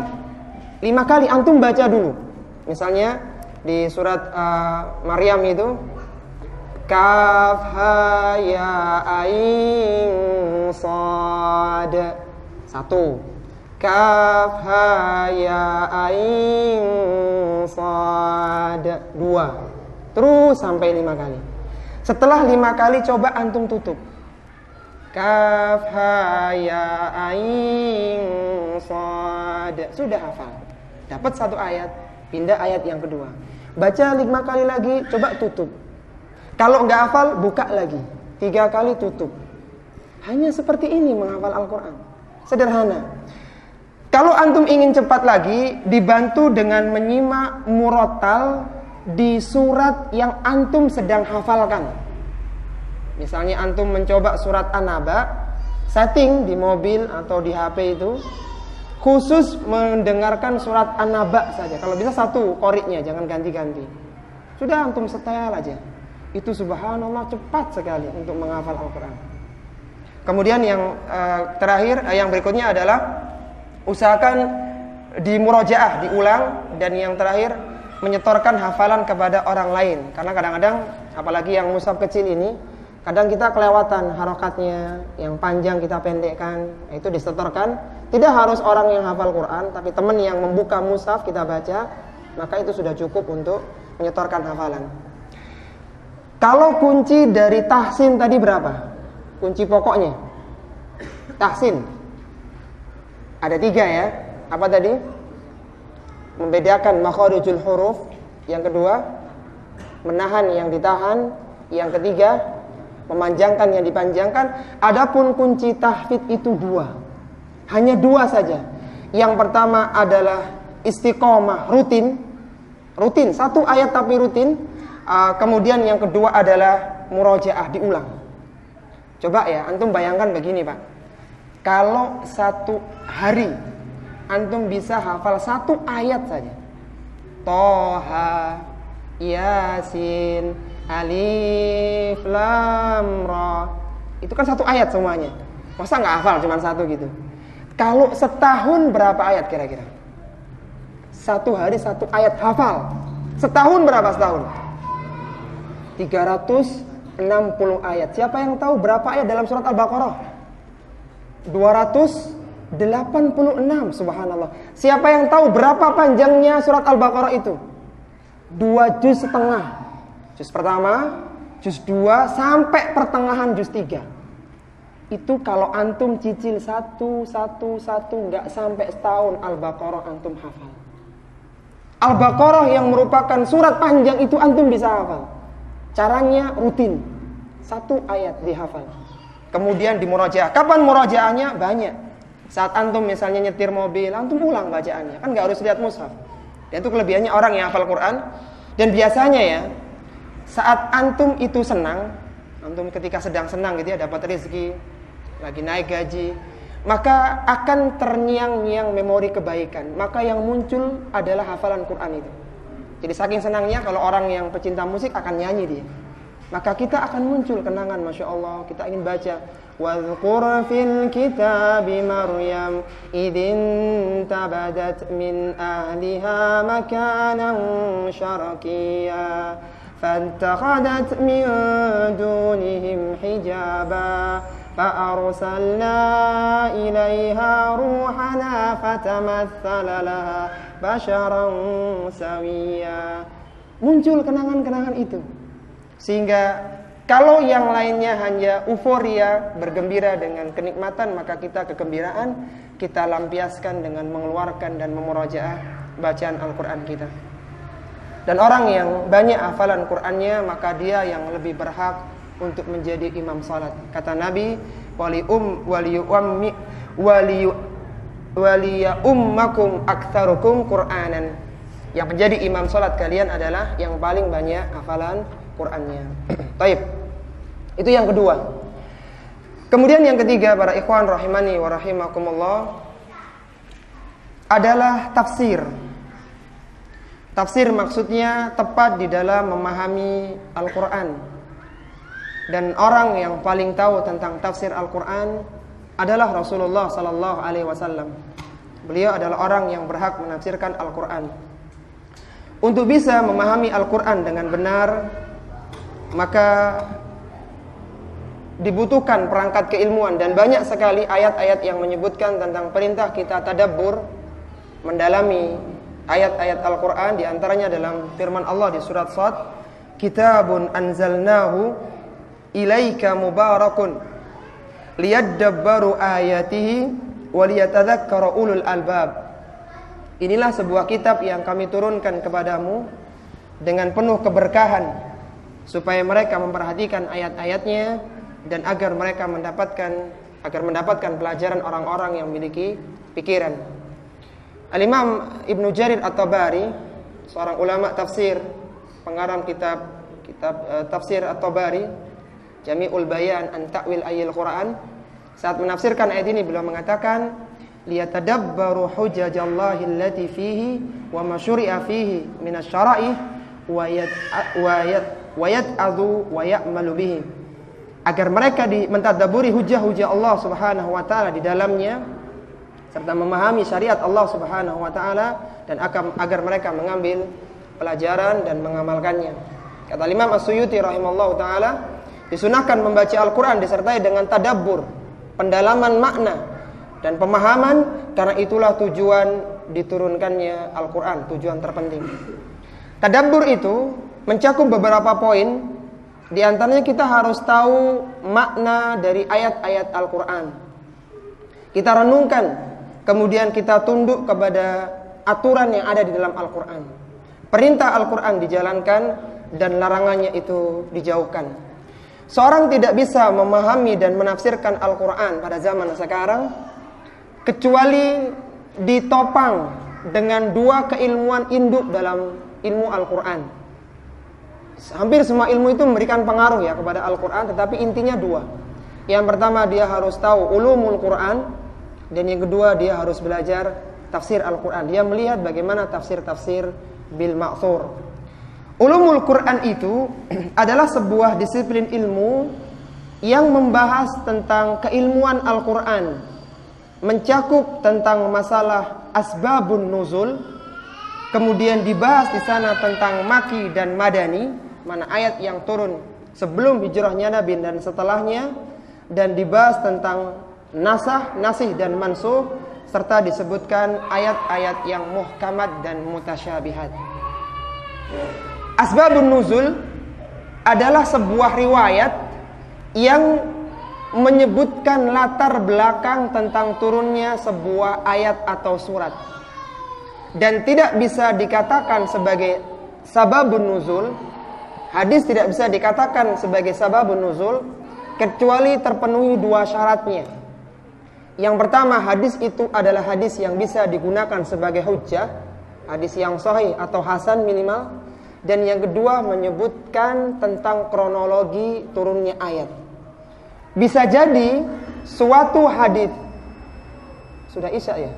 S1: 5 kali antum baca dulu. Misalnya di surat Maryam itu kaf ha ya ain sad 1, kaf ha ya ain sad 2, terus sampai 5 kali. Setelah 5 kali coba antum tutup. Kaf ha ya ain sad. Sudah hafal. Dapat 1 ayat, pindah ayat yang kedua. Baca 5 kali lagi, coba tutup. Kalau enggak hafal, buka lagi. 3 kali tutup. Hanya seperti ini menghafal Al-Quran. Sederhana. Kalau antum ingin cepat lagi, dibantu dengan menyimak murattal di surat yang antum sedang hafalkan. Misalnya antum mencoba surat An-Naba, setting di mobil atau di HP itu khusus mendengarkan surat An-Naba saja. Kalau bisa 1 qoriknya, jangan ganti-ganti. Sudah antum setel aja. Itu subhanallah cepat sekali untuk menghafal Al-Quran. Kemudian yang terakhir, yang berikutnya adalah usahakan di murojaah, diulang. Dan yang terakhir, menyetorkan hafalan kepada orang lain. Karena kadang-kadang, apalagi yang mushaf kecil ini, kadang kita kelewatan harokatnya, yang panjang kita pendekkan. Itu disetorkan. Tidak harus orang yang hafal Quran, tapi teman yang membuka mushaf kita baca, maka itu sudah cukup untuk menyetorkan hafalan. Kalau kunci dari tahsin tadi berapa? Kunci pokoknya tahsin ada 3 ya. Apa tadi? Membedakan makharijul huruf. Yang kedua, menahan yang ditahan. Yang ketiga, memanjangkan yang dipanjangkan. Adapun kunci tahfidz itu 2. Hanya 2 saja. Yang pertama adalah istiqomah, rutin 1 ayat tapi rutin. Kemudian yang kedua adalah murojaah, diulang. Coba ya, antum bayangkan begini Pak. Kalau 1 hari antum bisa hafal 1 ayat saja. Toha, Yasin, Alif, Lam, Ra. Itu kan 1 ayat semuanya. Masa nggak hafal cuma 1 gitu? Kalau setahun berapa ayat kira-kira? 1 hari 1 ayat hafal. Setahun berapa setahun? 360 ayat. Siapa yang tahu berapa ayat dalam surat Al-Baqarah? 286, subhanallah. Siapa yang tahu berapa panjangnya surat Al-Baqarah itu? 2 juz setengah. Juz pertama, juz 2 sampai pertengahan juz 3. Itu kalau antum cicil 1 nggak sampai setahun Al-Baqarah antum hafal. Al-Baqarah yang merupakan surat panjang itu antum bisa hafal. Caranya rutin, 1 ayat dihafal. Kemudian di murojaah. Kapan murojaahnya? Banyak. Saat antum misalnya nyetir mobil, antum ulang bacaannya. Kan gak harus lihat mushaf. Dan itu kelebihannya orang yang hafal Quran. Dan biasanya ya, saat antum itu senang, antum ketika sedang senang gitu ya, dapat rezeki, lagi naik gaji, maka akan terngiang-ngiang memori kebaikan. Maka yang muncul adalah hafalan Quran itu. Jadi saking senangnya kalau orang yang pecinta musik akan nyanyi dia. Maka kita akan muncul kenangan, Masya Allah. Kita ingin baca Wadhkur fil kitabi Maryam idin tabadat min ahliha makanan syarqiyya fattakhadat min dunihim hijaba fa'arsalna ilaiha ruhana fatamatsala laha basharan sawiyya. Muncul kenangan-kenangan itu. Sehingga kalau yang lainnya hanya euforia, bergembira dengan kenikmatan, maka kita kegembiraan kita lampiaskan dengan mengeluarkan dan memurojaah bacaan Al-Quran kita. Dan orang yang banyak hafalan Qurannya, maka dia yang lebih berhak untuk menjadi imam salat. Kata Nabi, waliyummakum aktsarukum Qur'anan. Yang menjadi imam salat kalian adalah yang paling banyak hafalan Qur'annya. Baik. Itu yang kedua. Kemudian yang ketiga, para ikhwan rahimani wa rahimakumullah, adalah tafsir. Tafsir maksudnya tepat di dalam memahami Al-Qur'an. Dan orang yang paling tahu tentang tafsir Al-Qur'an adalah Rasulullah SAW. Beliau adalah orang yang berhak menafsirkan Al-Qur'an. Untuk bisa memahami Al-Quran dengan benar, maka dibutuhkan perangkat keilmuan, dan banyak sekali ayat-ayat yang menyebutkan tentang perintah kita tadabbur, mendalami ayat-ayat Al-Quran. Di antaranya dalam firman Allah di surat Shad, kitabun anzalnahu ilaika mubarakun liyadabbaru ayatihi waliyatadzakkara ulul albab. Inilah sebuah kitab yang kami turunkan kepadamu dengan penuh keberkahan, supaya mereka memperhatikan ayat-ayatnya dan agar mereka mendapatkan pelajaran orang-orang yang memiliki pikiran. Al-Imam Ibnu Jarir At-Tabari, seorang ulama tafsir, pengarang kitab tafsir At-Tabari, Jami'ul Bayan an Ta'wil Ayil Quran, saat menafsirkan ayat ini beliau mengatakan, liyatadabbaru hujajallahi allati fihi wa ma syuri'a fihi minasyara'i wa yat'adhu wa ya'malu bihi. Agar mereka mentadabburi hujah-hujah Allah Subhanahu wa taala di dalamnya, serta memahami syariat Allah Subhanahu wa taala, dan agar mereka mengambil pelajaran dan mengamalkannya. Kata Imam As-Suyuti rahimallahu taala, disunahkan membaca Al-Quran disertai dengan tadabbur, pendalaman makna dan pemahaman, karena itulah tujuan diturunkannya Al-Quran, tujuan terpenting. Tadabbur itu mencakup beberapa poin. Di antaranya kita harus tahu makna dari ayat-ayat Al-Quran. Kita renungkan, kemudian kita tunduk kepada aturan yang ada di dalam Al-Quran. Perintah Al-Quran dijalankan dan larangannya itu dijauhkan. Seorang tidak bisa memahami dan menafsirkan Al-Quran pada zaman sekarang kecuali ditopang dengan dua keilmuan induk dalam ilmu Al-Quran. Hampir semua ilmu itu memberikan pengaruh ya kepada Al-Quran, tetapi intinya dua. Yang pertama, dia harus tahu ulumul Quran, dan yang kedua, dia harus belajar tafsir Al-Quran. Dia melihat bagaimana tafsir-tafsir bil ma'thur. Ulumul Quran itu adalah sebuah disiplin ilmu yang membahas tentang keilmuan Al-Quran, mencakup tentang masalah asbabun nuzul, kemudian dibahas di sana tentang maki dan madani, mana ayat yang turun sebelum hijrahnya Nabi dan setelahnya, dan dibahas tentang nasah, nasih dan mansuh, serta disebutkan ayat-ayat yang muhkamat dan mutasyabihat. Asbabun nuzul adalah sebuah riwayat yang menyebutkan latar belakang tentang turunnya sebuah ayat atau surat, dan tidak bisa dikatakan sebagai sababun nuzul. Hadis tidak bisa dikatakan sebagai sababun nuzul kecuali terpenuhi dua syaratnya. Yang pertama, hadis itu adalah hadis yang bisa digunakan sebagai hujjah, hadis yang sahih atau hasan minimal. Dan yang kedua, menyebutkan tentang kronologi turunnya ayat. Bisa jadi suatu hadis, sudah isya ya?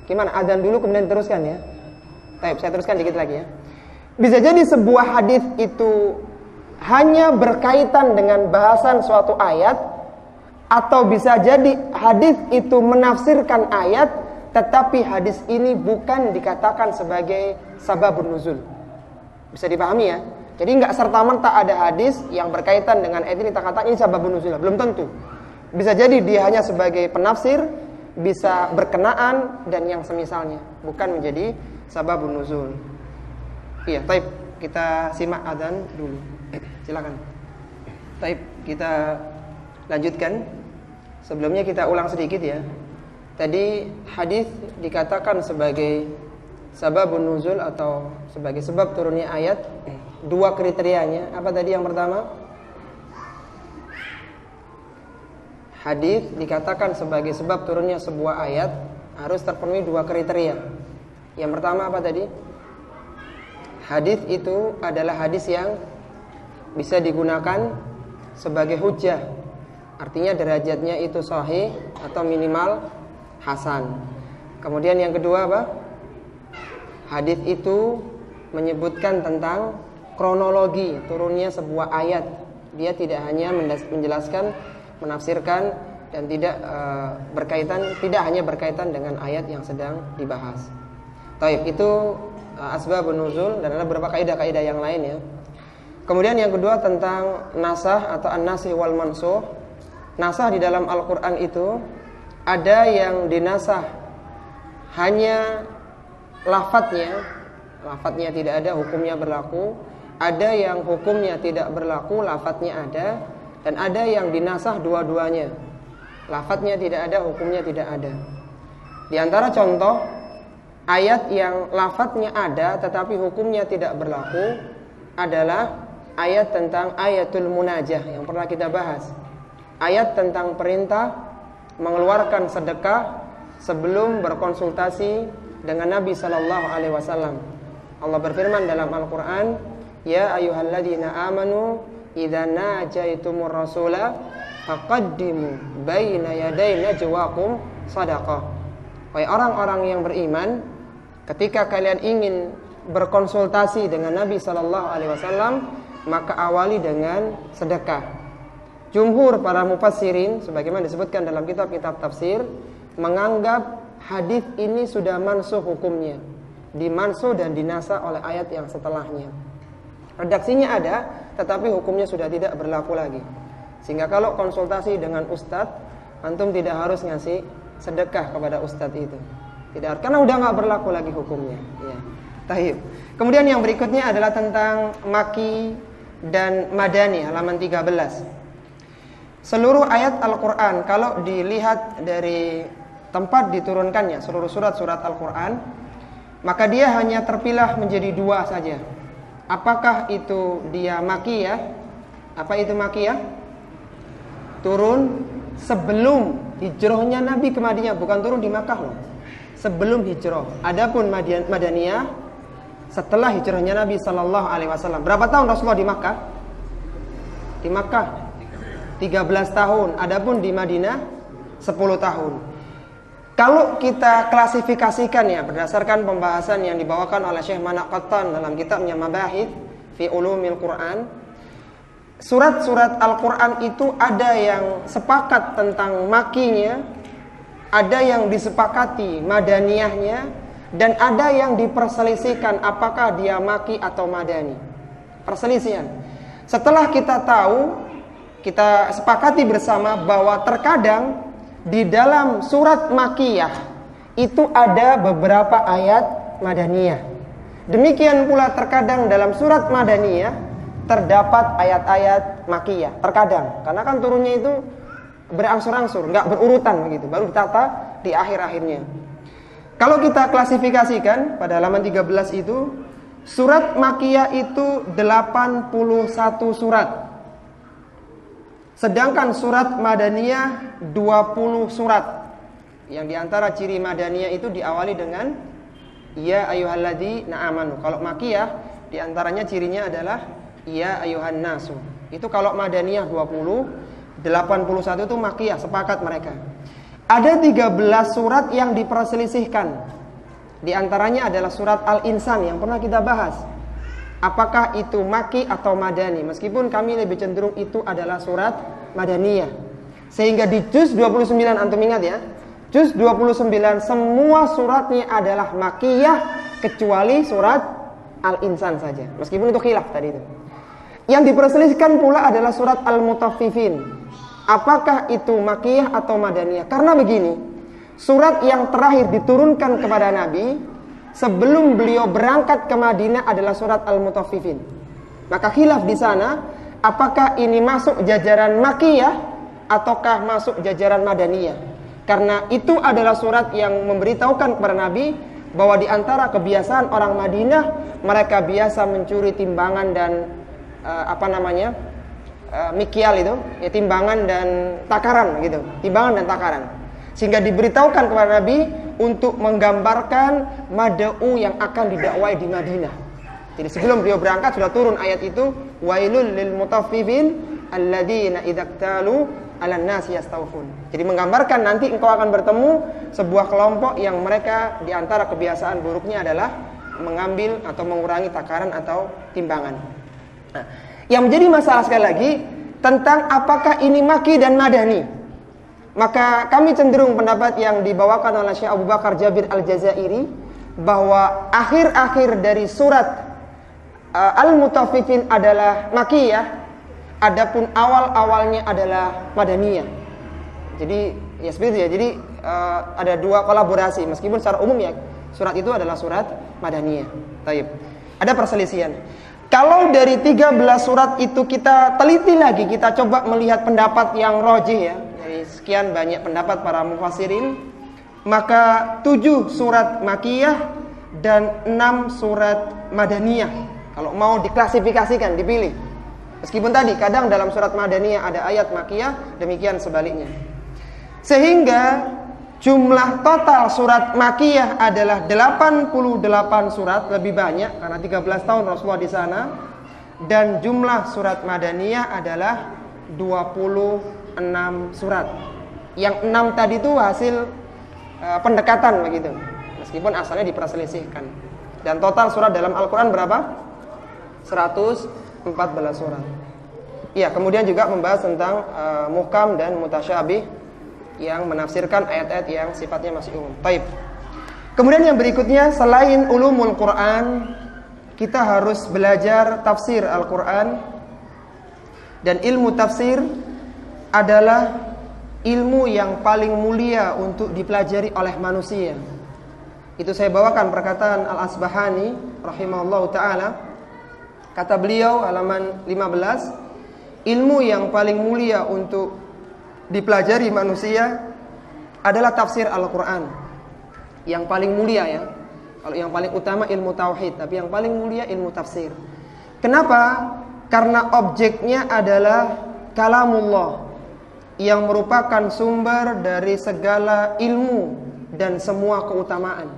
S1: Gimana? Adzan dulu kemudian teruskan ya. Baik, saya teruskan dikit lagi ya. Bisa jadi sebuah hadis itu hanya berkaitan dengan bahasan suatu ayat, atau bisa jadi hadis itu menafsirkan ayat, tetapi hadis ini bukan dikatakan sebagai sababun nuzul. Bisa dipahami ya? Jadi nggak serta-merta ada hadis yang berkaitan dengan ayat ini kita katakan ini sababun nuzul, belum tentu. Bisa jadi dia hanya sebagai penafsir, bisa berkenaan dan yang semisalnya, bukan menjadi sababun nuzul. Iya, taib, kita simak adzan dulu. Silakan. Taib, kita lanjutkan. Sebelumnya kita ulang sedikit ya. Tadi hadis dikatakan sebagai sababun nuzul atau sebagai sebab turunnya ayat. Dua kriterianya. Apa tadi yang pertama? Hadis dikatakan sebagai sebab turunnya sebuah ayat harus terpenuhi dua kriteria. Yang pertama apa tadi? Hadis itu adalah hadis yang bisa digunakan sebagai hujjah. Artinya derajatnya itu sahih atau minimal hasan. Kemudian yang kedua apa? Hadis itu menyebutkan tentang kronologi turunnya sebuah ayat. Dia tidak hanya menjelaskan, menafsirkan, dan tidak hanya berkaitan dengan ayat yang sedang dibahas. Taib, itu asbabun nuzul, dan ada beberapa kaidah-kaidah yang lain ya. Kemudian yang kedua tentang nasah atau an-nasih wal mansukh. Nasah di dalam Al-Qur'an itu ada yang dinasah hanya lafadznya tidak ada, hukumnya berlaku. Ada yang hukumnya tidak berlaku, lafadznya ada. Dan ada yang dinasah dua-duanya, lafadznya tidak ada, hukumnya tidak ada. Di antara contoh ayat yang lafadznya ada tetapi hukumnya tidak berlaku adalah ayat tentang ayatul munajah yang pernah kita bahas. Ayat tentang perintah mengeluarkan sedekah sebelum berkonsultasi dengan Nabi sallallahu alaihi wasallam. Allah berfirman dalam Al-Qur'an, "Ya ayyuhalladzina amanu idza najaitumur rasula faqaddimu baina yaday najwakum shadaqah." Wahai orang-orang yang beriman, ketika kalian ingin berkonsultasi dengan Nabi sallallahu alaihi wasallam, maka awali dengan sedekah. Jumhur para mufassirin sebagaimana disebutkan dalam kitab-kitab tafsir menganggap hadis ini sudah mansukh hukumnya, dimansuh dan dinasah oleh ayat yang setelahnya. Redaksinya ada, tetapi hukumnya sudah tidak berlaku lagi. Sehingga kalau konsultasi dengan ustadz, antum tidak harus ngasih sedekah kepada ustadz itu. Tidak, karena udah nggak berlaku lagi hukumnya. Ya. Taib. Kemudian yang berikutnya adalah tentang maki dan madani, halaman 13. Seluruh ayat Al-Quran kalau dilihat dari tempat diturunkannya seluruh surat-surat Al-Quran, maka dia hanya terpilah menjadi dua saja. Apakah itu dia makiyah? Apa itu makiyah? Turun sebelum hijrahnya Nabi ke Madinah, bukan turun di Makkah loh. Sebelum hijrah. Adapun Madaniyah setelah hijrahnya Nabi sallallahu alaihi wasallam. Berapa tahun Rasulullah di Makkah? Di Makkah 13 tahun. Adapun di Madinah 10 tahun. Kalau kita klasifikasikan ya berdasarkan pembahasan yang dibawakan oleh Syekh Manak Qattan dalam kitabnya Mabahith fi Ulumil Quran, surat-surat Al-Quran itu ada yang sepakat tentang makinya, ada yang disepakati madaniyahnya, dan ada yang diperselisihkan apakah dia maki atau madani. Perselisihan. Setelah kita tahu, kita sepakati bersama bahwa terkadang di dalam surat makiyah itu ada beberapa ayat madaniyah. Demikian pula terkadang dalam surat madaniyah terdapat ayat-ayat makiyah. Terkadang, karena kan turunnya itu berangsur-angsur, nggak berurutan begitu, baru ditata di akhir-akhirnya. Kalau kita klasifikasikan pada halaman 13 itu, surat makiyah itu 81 surat. Sedangkan surat Madaniyah 20 surat. Yang diantara ciri Madaniyah itu diawali dengan ya ayyuhalladzina amanu. Kalau Makiyah diantaranya cirinya adalah ya ayyuhan nasu. Itu kalau Madaniyah 20, 81 itu Makiyah, sepakat mereka. Ada 13 surat yang diperselisihkan. Di antaranya adalah surat Al-Insan yang pernah kita bahas. Apakah itu maki atau madani? Meskipun kami lebih cenderung itu adalah surat madaniyah. Sehingga di juz 29 antum ingat ya, juz 29 semua suratnya adalah makiyah kecuali surat Al-Insan saja. Meskipun itu khilaf tadi itu. Yang diperselisihkan pula adalah surat Al-Mutaffifin. Apakah itu makiyah atau madaniyah? Karena begini, surat yang terakhir diturunkan kepada Nabi sebelum beliau berangkat ke Madinah adalah surat Al-Mutaffifin. Maka khilaf di sana, apakah ini masuk jajaran makiyah ataukah masuk jajaran madaniyah? Karena itu adalah surat yang memberitahukan kepada Nabi bahwa di antara kebiasaan orang Madinah, mereka biasa mencuri timbangan dan mikyal itu, ya timbangan dan takaran gitu, timbangan dan takaran. Sehingga diberitahukan kepada Nabi untuk menggambarkan mad'u yang akan didakwai di Madinah. Jadi sebelum beliau berangkat sudah turun ayat itu, wailul lil mutaffifin alladzina idzaktalu 'alan nasi yastawfun. Jadi menggambarkan nanti engkau akan bertemu sebuah kelompok yang mereka di antara kebiasaan buruknya adalah mengambil atau mengurangi takaran atau timbangan. Nah, yang menjadi masalah sekali lagi tentang apakah ini maki dan madani. Maka kami cenderung pendapat yang dibawakan oleh Syekh Abu Bakar Jabir Al-Jazairi bahwa akhir-akhir dari surat Al-Mutaffifin adalah Makkiyah, adapun awal-awalnya adalah Madaniyah. Jadi ya seperti itu ya. Jadi ada dua kolaborasi, meskipun secara umum ya surat itu adalah surat Madaniyah. Taib. Ada perselisihan. Kalau dari 13 surat itu kita teliti lagi, kita coba melihat pendapat yang rajih ya, dari sekian banyak pendapat para mufassirin, maka 7 surat Makkiyah dan 6 surat Madaniyah. Kalau mau diklasifikasikan, dipilih. Meskipun tadi kadang dalam surat Madaniyah ada ayat Makkiyah, demikian sebaliknya. Sehingga jumlah total surat Makkiyah adalah 88 surat, lebih banyak karena 13 tahun Rasulullah di sana. Dan jumlah surat Madaniyah adalah 26 surat. Yang 6 tadi itu hasil pendekatan begitu. Meskipun asalnya diperselisihkan. Dan total surat dalam Al-Quran berapa? 114 surat. Ya, kemudian juga membahas tentang muhkam dan mutasyabih, yang menafsirkan ayat-ayat yang sifatnya masih umum. Baik. Kemudian yang berikutnya, selain ulumul Quran, kita harus belajar tafsir Al-Quran. Dan ilmu tafsir adalah ilmu yang paling mulia untuk dipelajari oleh manusia. Itu saya bawakan perkataan Al-Asbahani rahimahullahu ta'ala. Kata beliau halaman 15, ilmu yang paling mulia untuk dipelajari manusia adalah tafsir Al-Quran. Yang paling mulia ya. Kalau yang paling utama ilmu tauhid, tapi yang paling mulia ilmu tafsir. Kenapa? Karena objeknya adalah kalamullah, yang merupakan sumber dari segala ilmu dan semua keutamaan.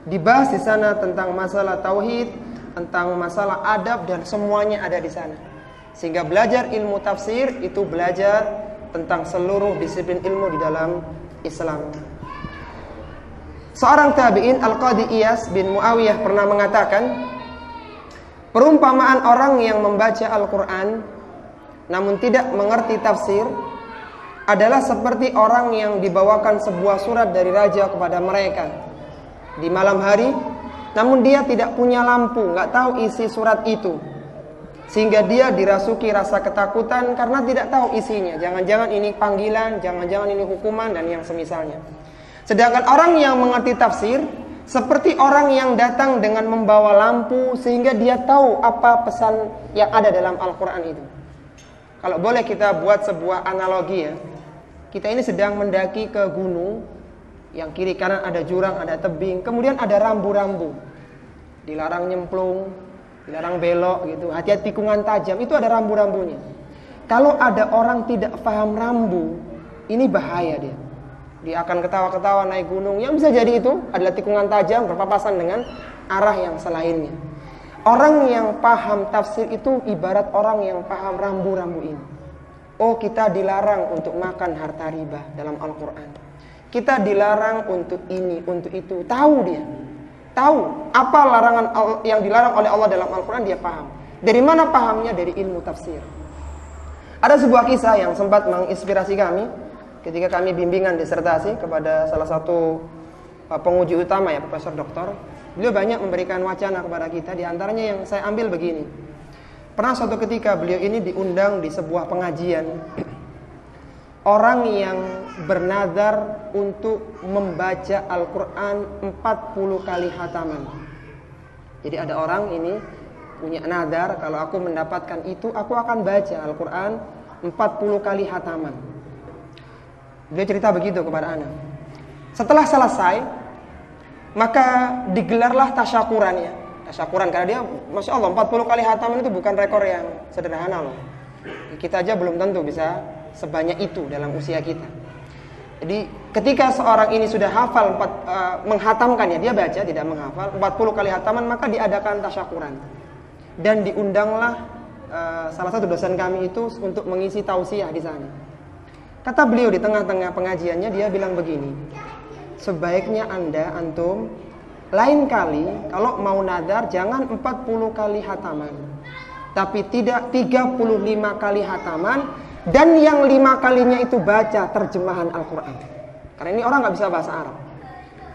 S1: Dibahas di sana tentang masalah tauhid, tentang masalah adab, dan semuanya ada di sana. Sehingga belajar ilmu tafsir itu belajar tentang seluruh disiplin ilmu di dalam Islam. Seorang tabi'in, Al-Qadi Iyas bin Muawiyah, pernah mengatakan, perumpamaan orang yang membaca Al-Quran namun tidak mengerti tafsir adalah seperti orang yang dibawakan sebuah surat dari raja kepada mereka di malam hari, namun dia tidak punya lampu, nggak tahu isi surat itu, sehingga dia dirasuki rasa ketakutan karena tidak tahu isinya. Jangan-jangan ini panggilan, jangan-jangan ini hukuman, dan yang semisalnya. Sedangkan orang yang mengerti tafsir seperti orang yang datang dengan membawa lampu, sehingga dia tahu apa pesan yang ada dalam Al-Quran itu. Kalau boleh kita buat sebuah analogi ya, kita ini sedang mendaki ke gunung, yang kiri kanan ada jurang, ada tebing, kemudian ada rambu-rambu, dilarang nyemplung, dilarang belok gitu, hati-hati tikungan tajam, itu ada rambu-rambunya. Kalau ada orang tidak paham rambu, ini bahaya dia. Dia akan ketawa-ketawa naik gunung, yang bisa jadi itu adalah tikungan tajam berpapasan dengan arah yang selainnya. Orang yang paham tafsir itu ibarat orang yang paham rambu-rambu ini. Oh, kita dilarang untuk makan harta riba dalam Al-Quran. Kita dilarang untuk ini, untuk itu. Tahu dia. Tahu apa larangan yang dilarang oleh Allah dalam Al-Quran, dia paham. Dari mana pahamnya? Dari ilmu tafsir. Ada sebuah kisah yang sempat menginspirasi kami ketika kami bimbingan disertasi kepada salah satu penguji utama ya, Profesor Doktor. Beliau banyak memberikan wacana kepada kita, di antaranya yang saya ambil begini. Pernah suatu ketika beliau ini diundang di sebuah pengajian. Orang yang bernazar untuk membaca Al-Quran 40 kali khataman. Jadi ada orang ini punya nazar, kalau aku mendapatkan itu, aku akan baca Al-Quran 40 kali khataman. Beliau cerita begitu kepada anak. Setelah selesai, maka digelarlah tasyakurannya. Tasyakuran, karena dia, Masya Allah, 40 kali khataman itu bukan rekor yang sederhana loh. Kita aja belum tentu bisa sebanyak itu dalam usia kita. Jadi ketika seorang ini sudah hafal menghatamkan ya, dia baca tidak menghafal 40 kali khataman, maka diadakan tasyakuran. Dan diundanglah salah satu dosen kami itu untuk mengisi tausiah di sana. Kata beliau di tengah-tengah pengajiannya, dia bilang begini, sebaiknya antum lain kali kalau mau nadar jangan 40 kali khataman, tapi tidak 35 kali khataman, dan yang 5 kalinya itu baca terjemahan Al-Quran. Karena ini orang gak bisa bahasa Arab.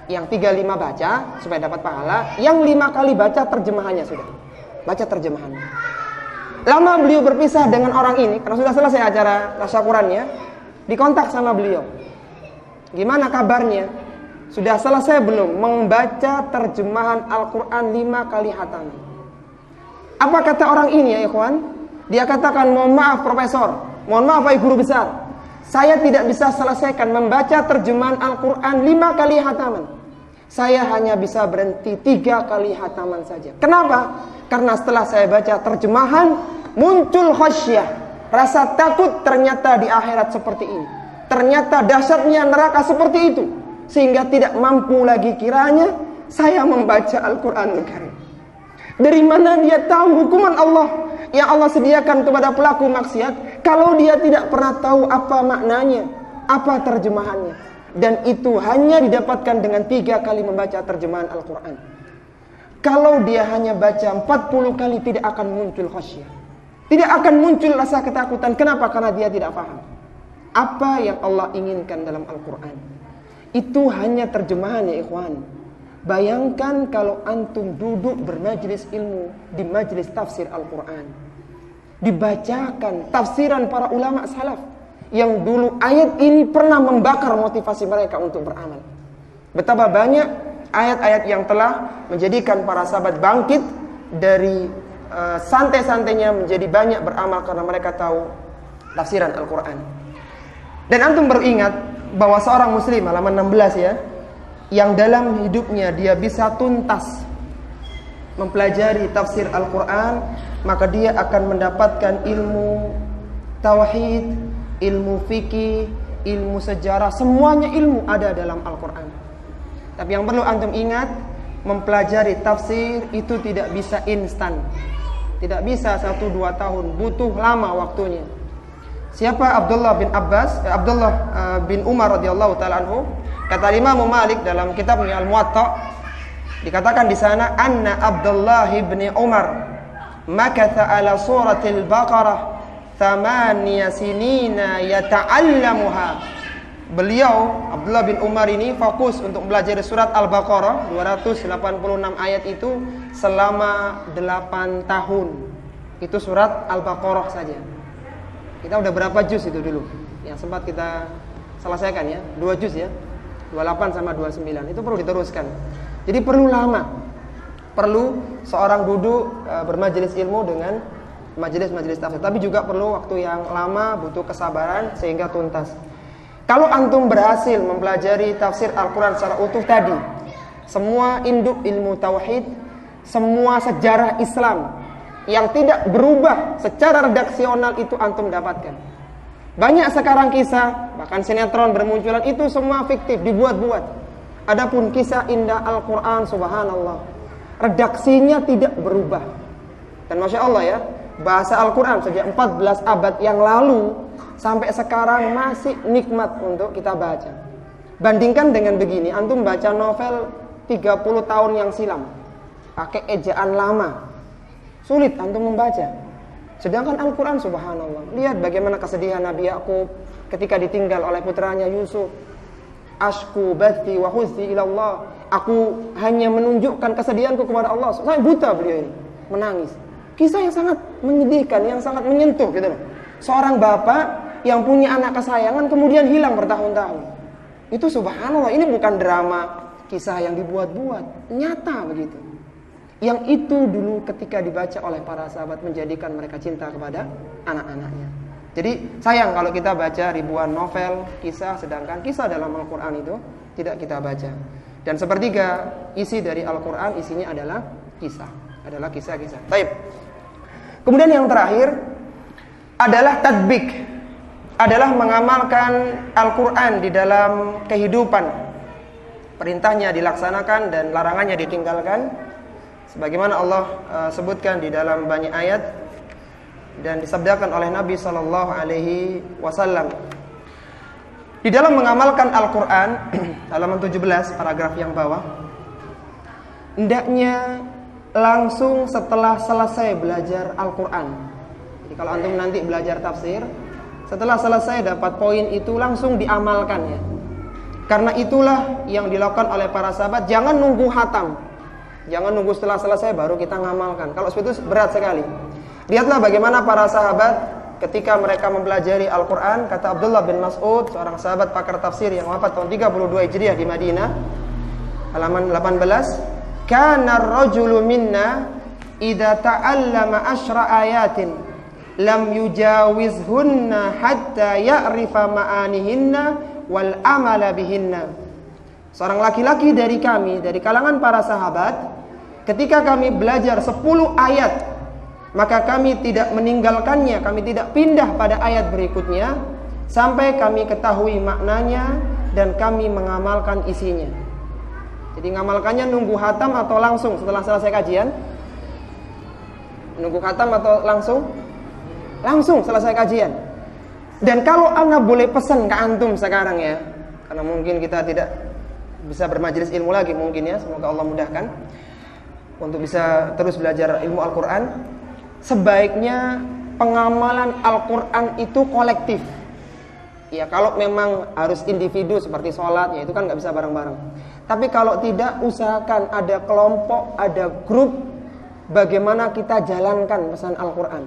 S1: Yang 3-5 baca supaya dapat pahala, yang 5 kali baca terjemahannya sudah. Baca terjemahannya. Lama beliau berpisah dengan orang ini karena sudah selesai acara tasyakurannya, dikontak sama beliau. Gimana kabarnya? Sudah selesai belum membaca terjemahan Al-Quran 5 kali hatam? Apa kata orang ini ya ikhwan? Dia katakan, mohon maaf profesor, mohon maaf Pak Guru besar, saya tidak bisa selesaikan membaca terjemahan Al-Quran 5 kali hataman. Saya hanya bisa berhenti 3 kali hataman saja. Kenapa? Karena setelah saya baca terjemahan, muncul khasyah, rasa takut ternyata di akhirat seperti ini. Ternyata dahsyatnya neraka seperti itu. Sehingga tidak mampu lagi kiranya saya membaca Al-Quranul Karim. Dari mana dia tahu hukuman Allah yang Allah sediakan kepada pelaku maksiat kalau dia tidak pernah tahu apa maknanya, apa terjemahannya. Dan itu hanya didapatkan dengan 3 kali membaca terjemahan Al-Quran. Kalau dia hanya baca 40 kali tidak akan muncul khasyah, tidak akan muncul rasa ketakutan. Kenapa? Karena dia tidak paham apa yang Allah inginkan dalam Al-Quran. Itu hanya terjemahan ya ikhwan. Bayangkan kalau antum duduk bermajlis ilmu di majlis tafsir Al-Quran, dibacakan tafsiran para ulama salaf yang dulu ayat ini pernah membakar motivasi mereka untuk beramal. Betapa banyak ayat-ayat yang telah menjadikan para sahabat bangkit dari santai-santainya menjadi banyak beramal karena mereka tahu tafsiran Al-Quran. Dan antum beringat bahwa seorang muslim, halaman 16 ya, yang dalam hidupnya dia bisa tuntas mempelajari tafsir Al-Quran, maka dia akan mendapatkan ilmu tauhid, ilmu fikih, ilmu sejarah, semuanya ilmu ada dalam Al-Quran. Tapi yang perlu antum ingat, mempelajari tafsir itu tidak bisa instan, tidak bisa 1-2 tahun, butuh lama waktunya. Siapa Abdullah bin Umar radhiyallahu taala anhu? Kata Imam Malik dalam kitabnya Al-Muwatta, dikatakan di sana anna Abdullah bin Umar makatha ala suratil Baqarah 8 sinina yata'allamuha. Beliau Abdullah bin Umar ini fokus untuk belajar surat Al-Baqarah 286 ayat itu selama 8 tahun. Itu surat Al-Baqarah saja. Kita udah berapa juz itu dulu yang sempat kita selesaikan ya? 2 juz ya, 28 sama 29. Itu perlu diteruskan. Jadi perlu lama, perlu seorang duduk bermajelis ilmu dengan majelis-majelis tafsir. Tapi juga perlu waktu yang lama, butuh kesabaran sehingga tuntas. Kalau antum berhasil mempelajari tafsir Al-Quran secara utuh tadi, semua induk ilmu tauhid, semua sejarah Islam yang tidak berubah secara redaksional itu antum dapatkan. Banyak sekarang kisah, bahkan sinetron bermunculan, itu semua fiktif, dibuat-buat. Adapun kisah indah Al-Quran, subhanallah, redaksinya tidak berubah. Dan Masya Allah ya, bahasa Al-Quran sejak 14 abad yang lalu sampai sekarang masih nikmat untuk kita baca. Bandingkan dengan begini, antum baca novel 30 tahun yang silam, pakai ejaan lama, sulit antum membaca. Sedangkan Al-Quran subhanallah, lihat bagaimana kesedihan Nabi Yakub ketika ditinggal oleh putranya Yusuf. Ashku bathi wa huzni ilallah, aku hanya menunjukkan kesedihanku kepada Allah. Sampai buta beliau ini, menangis. Kisah yang sangat menyedihkan, yang sangat menyentuh gitu loh. Seorang bapak yang punya anak kesayangan kemudian hilang bertahun-tahun. Itu subhanallah, ini bukan drama kisah yang dibuat-buat, nyata begitu. Yang itu dulu ketika dibaca oleh para sahabat menjadikan mereka cinta kepada anak-anaknya. Jadi sayang kalau kita baca ribuan novel, kisah, sedangkan kisah dalam Al-Quran itu tidak kita baca. Dan sepertiga isi dari Al-Quran isinya adalah kisah, adalah kisah-kisah. Baik. Kemudian yang terakhir adalah tadbik, adalah mengamalkan Al-Quran di dalam kehidupan. Perintahnya dilaksanakan dan larangannya ditinggalkan. Sebagaimana Allah sebutkan di dalam banyak ayat dan disabdakan oleh Nabi sallallahu alaihi wasallam. Di dalam mengamalkan Al-Quran, halaman 17 paragraf yang bawah, hendaknya langsung setelah selesai belajar Al-Quran. Jadi kalau antum nanti belajar tafsir, setelah selesai dapat poin itu langsung diamalkan ya. Karena itulah yang dilakukan oleh para sahabat. Jangan nunggu hatam, jangan nunggu setelah selesai baru kita ngamalkan. Kalau seperti itu berat sekali. Lihatlah bagaimana para sahabat ketika mereka mempelajari Al-Quran. Kata Abdullah bin Mas'ud, seorang sahabat pakar tafsir yang wafat tahun 32 Hijriah di Madinah, halaman 18, kana ar-rajulu minna idza ta'allama asyra ayatin lam yujawizhunna hatta ya'rifa ma'anihinna wal amala bihinna. Seorang laki-laki dari kami, dari kalangan para sahabat, ketika kami belajar 10 ayat, maka kami tidak meninggalkannya, kami tidak pindah pada ayat berikutnya sampai kami ketahui maknanya dan kami mengamalkan isinya. Jadi ngamalkannya nunggu hatam atau langsung setelah selesai kajian? Nunggu hatam atau langsung? Langsung selesai kajian. Dan kalau ana boleh pesan ke antum sekarang ya, karena mungkin kita tidak bisa bermajelis ilmu lagi mungkin ya, semoga Allah mudahkan untuk bisa terus belajar ilmu Al-Quran. Sebaiknya pengamalan Al-Quran itu kolektif. Ya kalau memang harus individu seperti sholat, ya itu kan nggak bisa bareng-bareng. Tapi kalau tidak, usahakan ada kelompok, ada grup, bagaimana kita jalankan pesan Al-Quran.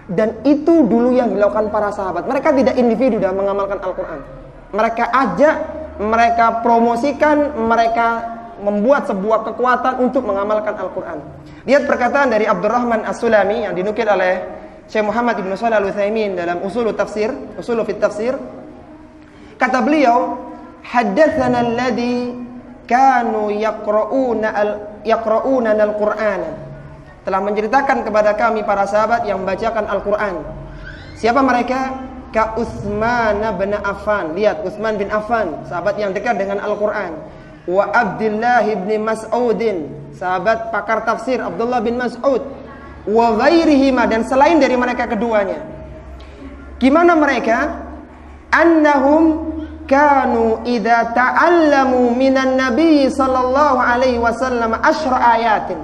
S1: Dan itu dulu yang dilakukan para sahabat. Mereka tidak individu dalam mengamalkan Al-Quran. Mereka ajak, mereka promosikan, mereka membuat sebuah kekuatan untuk mengamalkan Al-Quran. Lihat perkataan dari Abdurrahman As-Sulami yang dinukil oleh Syekh Muhammad Ibn Shalih Al-Utsaimin dalam Ushul fit Tafsir. Kata beliau, haddatsana alladhi kanu yaqra'una al-Qur'ana. Telah menceritakan kepada kami para sahabat yang membacakan Al-Quran. Siapa mereka? Ka Utsman bin Affan. Lihat, Utsman bin Affan, sahabat yang dekat dengan Al-Quran. Wa Abdullah bin Mas'udin, sahabat pakar tafsir Abdullah bin Mas'ud. Wa ghairihima, dan selain dari mereka keduanya. Gimana mereka? Annahum kanu idza ta'allamu minan nabiy sallallahu alaihi wasallam asyra ayatin.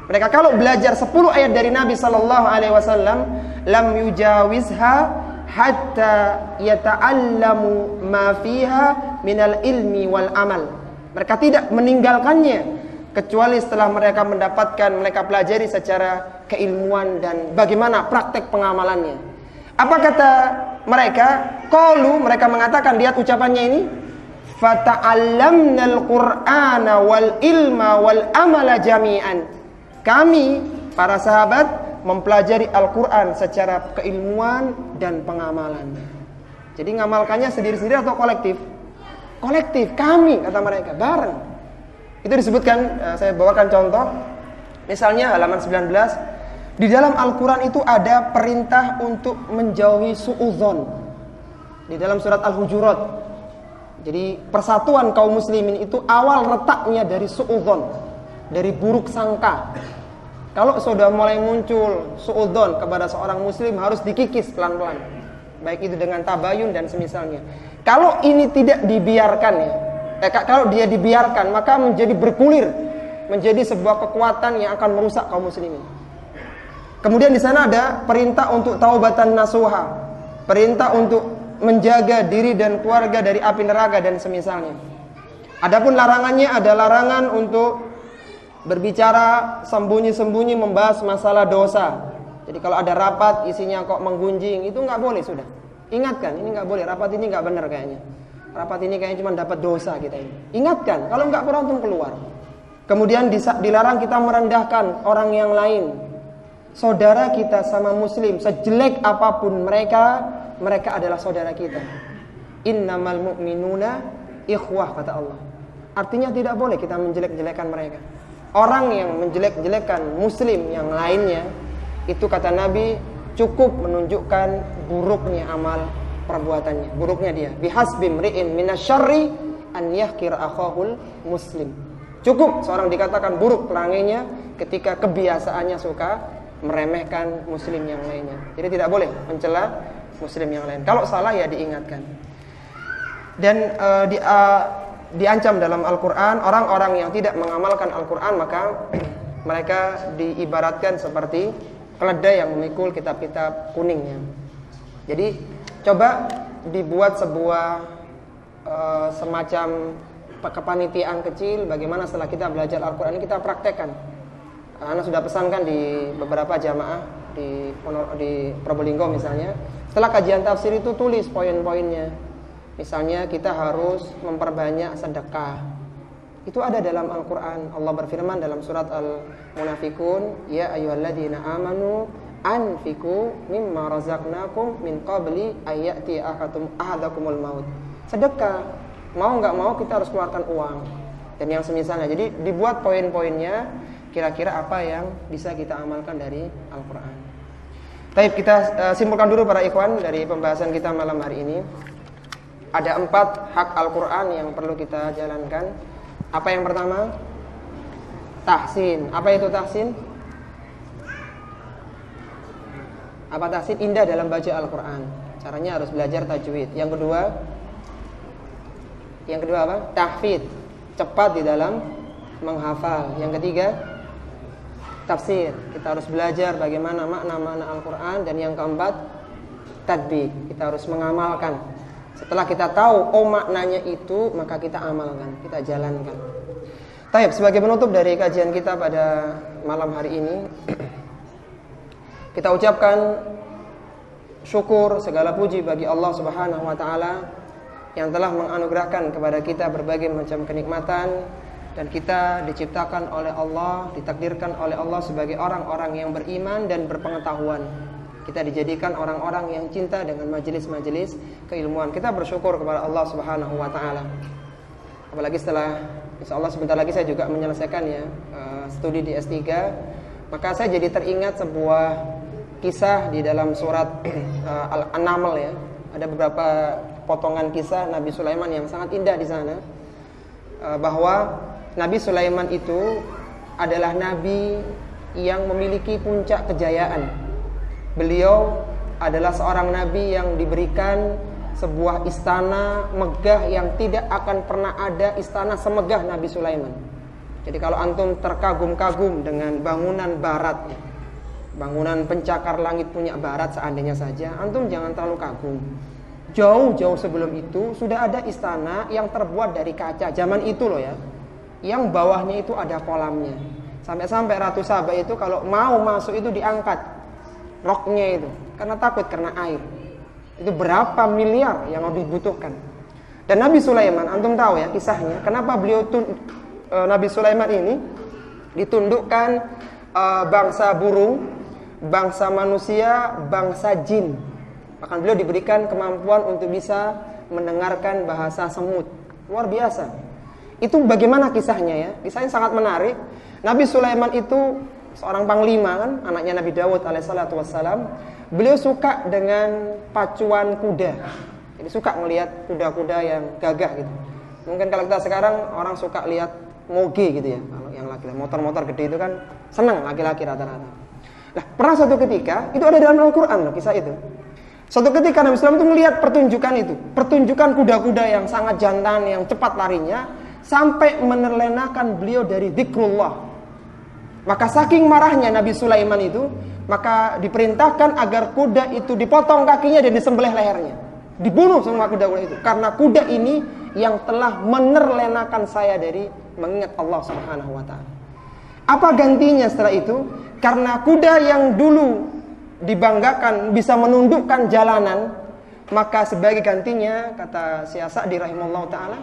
S1: Mereka kalau belajar 10 ayat dari Nabi sallallahu alaihi wasallam, lam yujawizha hatta yata'allamu ma fiha minal ilmi wal amal. Mereka tidak meninggalkannya kecuali setelah mereka mendapatkan, mereka pelajari secara keilmuan dan bagaimana praktek pengamalannya. Apa kata mereka? Qalu, mereka mengatakan, lihat ucapannya ini, fata'allamnal qur'ana wal ilma wal amala jami'an. Kami, para sahabat, mempelajari Al-Quran secara keilmuan dan pengamalan. Jadi ngamalkannya sendiri-sendiri atau kolektif? Kolektif, kami, kata mereka, bareng. Itu disebutkan, saya bawakan contoh. Misalnya halaman 19, di dalam Al-Quran itu ada perintah untuk menjauhi su'udzon. Di dalam surat Al-Hujurat. Jadi persatuan kaum muslimin itu awal letaknya dari su'udzon, dari buruk sangka. Kalau sudah mulai muncul su'udzon kepada seorang muslim, harus dikikis pelan-pelan, baik itu dengan tabayun dan semisalnya. Kalau ini tidak dibiarkan ya, kalau dia dibiarkan, maka menjadi bergulir, menjadi sebuah kekuatan yang akan merusak kaum muslimin. Kemudian di sana ada perintah untuk taubatan nasuha, perintah untuk menjaga diri dan keluarga dari api neraka dan semisalnya. Adapun larangannya ada larangan untuk berbicara sembunyi-sembunyi membahas masalah dosa. Jadi kalau ada rapat isinya kok menggunjing, itu nggak boleh sudah. Ingatkan, ini nggak boleh, rapat ini nggak benar kayaknya. Rapat ini kayaknya cuma dapat dosa kita ini. Ingatkan, kalau nggak berontung keluar. Kemudian dilarang kita merendahkan orang yang lain. Saudara kita sama muslim, sejelek apapun mereka, mereka adalah saudara kita. Innamal mu'minuna ikhwah, kata Allah. Artinya tidak boleh kita menjelek-jelekan mereka. Orang yang menjelek-jelekan muslim yang lainnya, itu kata Nabi cukup menunjukkan buruknya amal perbuatannya, buruknya dia. Bihasbi mri'in minasyarri an yahkir akhahul muslim. Cukup seorang dikatakan buruk pelangainya ketika kebiasaannya suka meremehkan muslim yang lainnya. Jadi tidak boleh mencela muslim yang lain. Kalau salah ya diingatkan. Dan diancam dalam Al-Quran orang-orang yang tidak mengamalkan Al-Quran, maka mereka diibaratkan seperti keledai yang memikul kitab-kitab kuningnya. Jadi coba dibuat sebuah semacam kepanitiaan kecil, bagaimana setelah kita belajar Al-Quran ini kita praktekkan. Ana sudah pesankan di beberapa jamaah di Probolinggo misalnya, setelah kajian tafsir itu tulis poin-poinnya. Misalnya kita harus memperbanyak sedekah. Itu ada dalam Al-Quran. Allah berfirman dalam surat Al-Munafikun, ya ayyuhalladzina amanu anfiqu mimma razaqnakum min qabli ayyati ahadakumul maut. Sedekah, mau nggak mau kita harus keluarkan uang dan yang semisalnya. Jadi dibuat poin-poinnya, kira-kira apa yang bisa kita amalkan dari Al-Quran. Baik, kita simpulkan dulu para ikhwan dari pembahasan kita malam hari ini. Ada 4 hak Al-Quran yang perlu kita jalankan. Apa yang pertama? Tahsin. Apa itu tahsin? Apa tahsin? Indah dalam baca Al-Quran. Caranya harus belajar tajwid. Yang kedua apa? Tahfidz. Cepat di dalam menghafal. Yang ketiga, tafsir. Kita harus belajar bagaimana makna-makna Al-Quran. Dan yang keempat, tadbiq. Kita harus mengamalkan. Setelah kita tahu maknanya itu, maka kita amalkan, kita jalankan. Taib, sebagai penutup dari kajian kita pada malam hari ini, kita ucapkan syukur segala puji bagi Allah Subhanahu wa taala yang telah menganugerahkan kepada kita berbagai macam kenikmatan, dan kita diciptakan oleh Allah, ditakdirkan oleh Allah sebagai orang-orang yang beriman dan berpengetahuan. Kita dijadikan orang-orang yang cinta dengan majelis-majelis keilmuan. Kita bersyukur kepada Allah Subhanahu wa taala. Apalagi setelah insyaallah sebentar lagi saya juga menyelesaikan studi di S3, maka saya jadi teringat sebuah kisah di dalam surat An-Naml ya. Ada beberapa potongan kisah Nabi Sulaiman yang sangat indah di sana. Bahwa Nabi Sulaiman itu adalah nabi yang memiliki puncak kejayaan. Beliau adalah seorang nabi yang diberikan sebuah istana megah yang tidak akan pernah ada istana semegah Nabi Sulaiman. Jadi kalau antum terkagum-kagum dengan bangunan barat, bangunan pencakar langit punya barat seandainya saja, antum jangan terlalu kagum. Jauh-jauh sebelum itu sudah ada istana yang terbuat dari kaca. Zaman itu loh ya, yang bawahnya itu ada kolamnya. Sampai-sampai Ratu Saba itu kalau mau masuk itu diangkat roknya itu, karena takut karena air. Itu berapa miliar yang dibutuhkan. Dan Nabi Sulaiman, antum tahu ya kisahnya, kenapa beliau Nabi Sulaiman ini ditundukkan bangsa burung, bangsa manusia, bangsa jin. Bahkan beliau diberikan kemampuan untuk bisa mendengarkan bahasa semut. Luar biasa. Itu bagaimana kisahnya ya? Kisahnya sangat menarik. Nabi Sulaiman itu seorang panglima kan, anaknya Nabi Dawud alaihissalatu wassalam. Beliau suka dengan pacuan kuda. Jadi suka melihat kuda-kuda yang gagah gitu. Mungkin kalau kita sekarang orang suka lihat moge gitu ya. Kalau yang laki-laki motor-motor gede itu kan senang laki-laki rata-rata. Nah, pernah suatu ketika itu ada dalam Al-Quran loh kisah itu. Suatu ketika Nabi Sulaiman itu melihat pertunjukan itu, pertunjukan kuda-kuda yang sangat jantan, yang cepat larinya, sampai menerlenakan beliau dari zikrullah. Maka saking marahnya Nabi Sulaiman itu, maka diperintahkan agar kuda itu dipotong kakinya dan disembelih lehernya. Dibunuh semua kuda-kuda itu. Karena kuda ini yang telah menerlenakan saya dari mengingat Allah Subhanahu wa ta'ala. Apa gantinya setelah itu? Karena kuda yang dulu dibanggakan bisa menundukkan jalanan, maka sebagai gantinya, kata Syekh Sa'di rahimahullah ta'ala,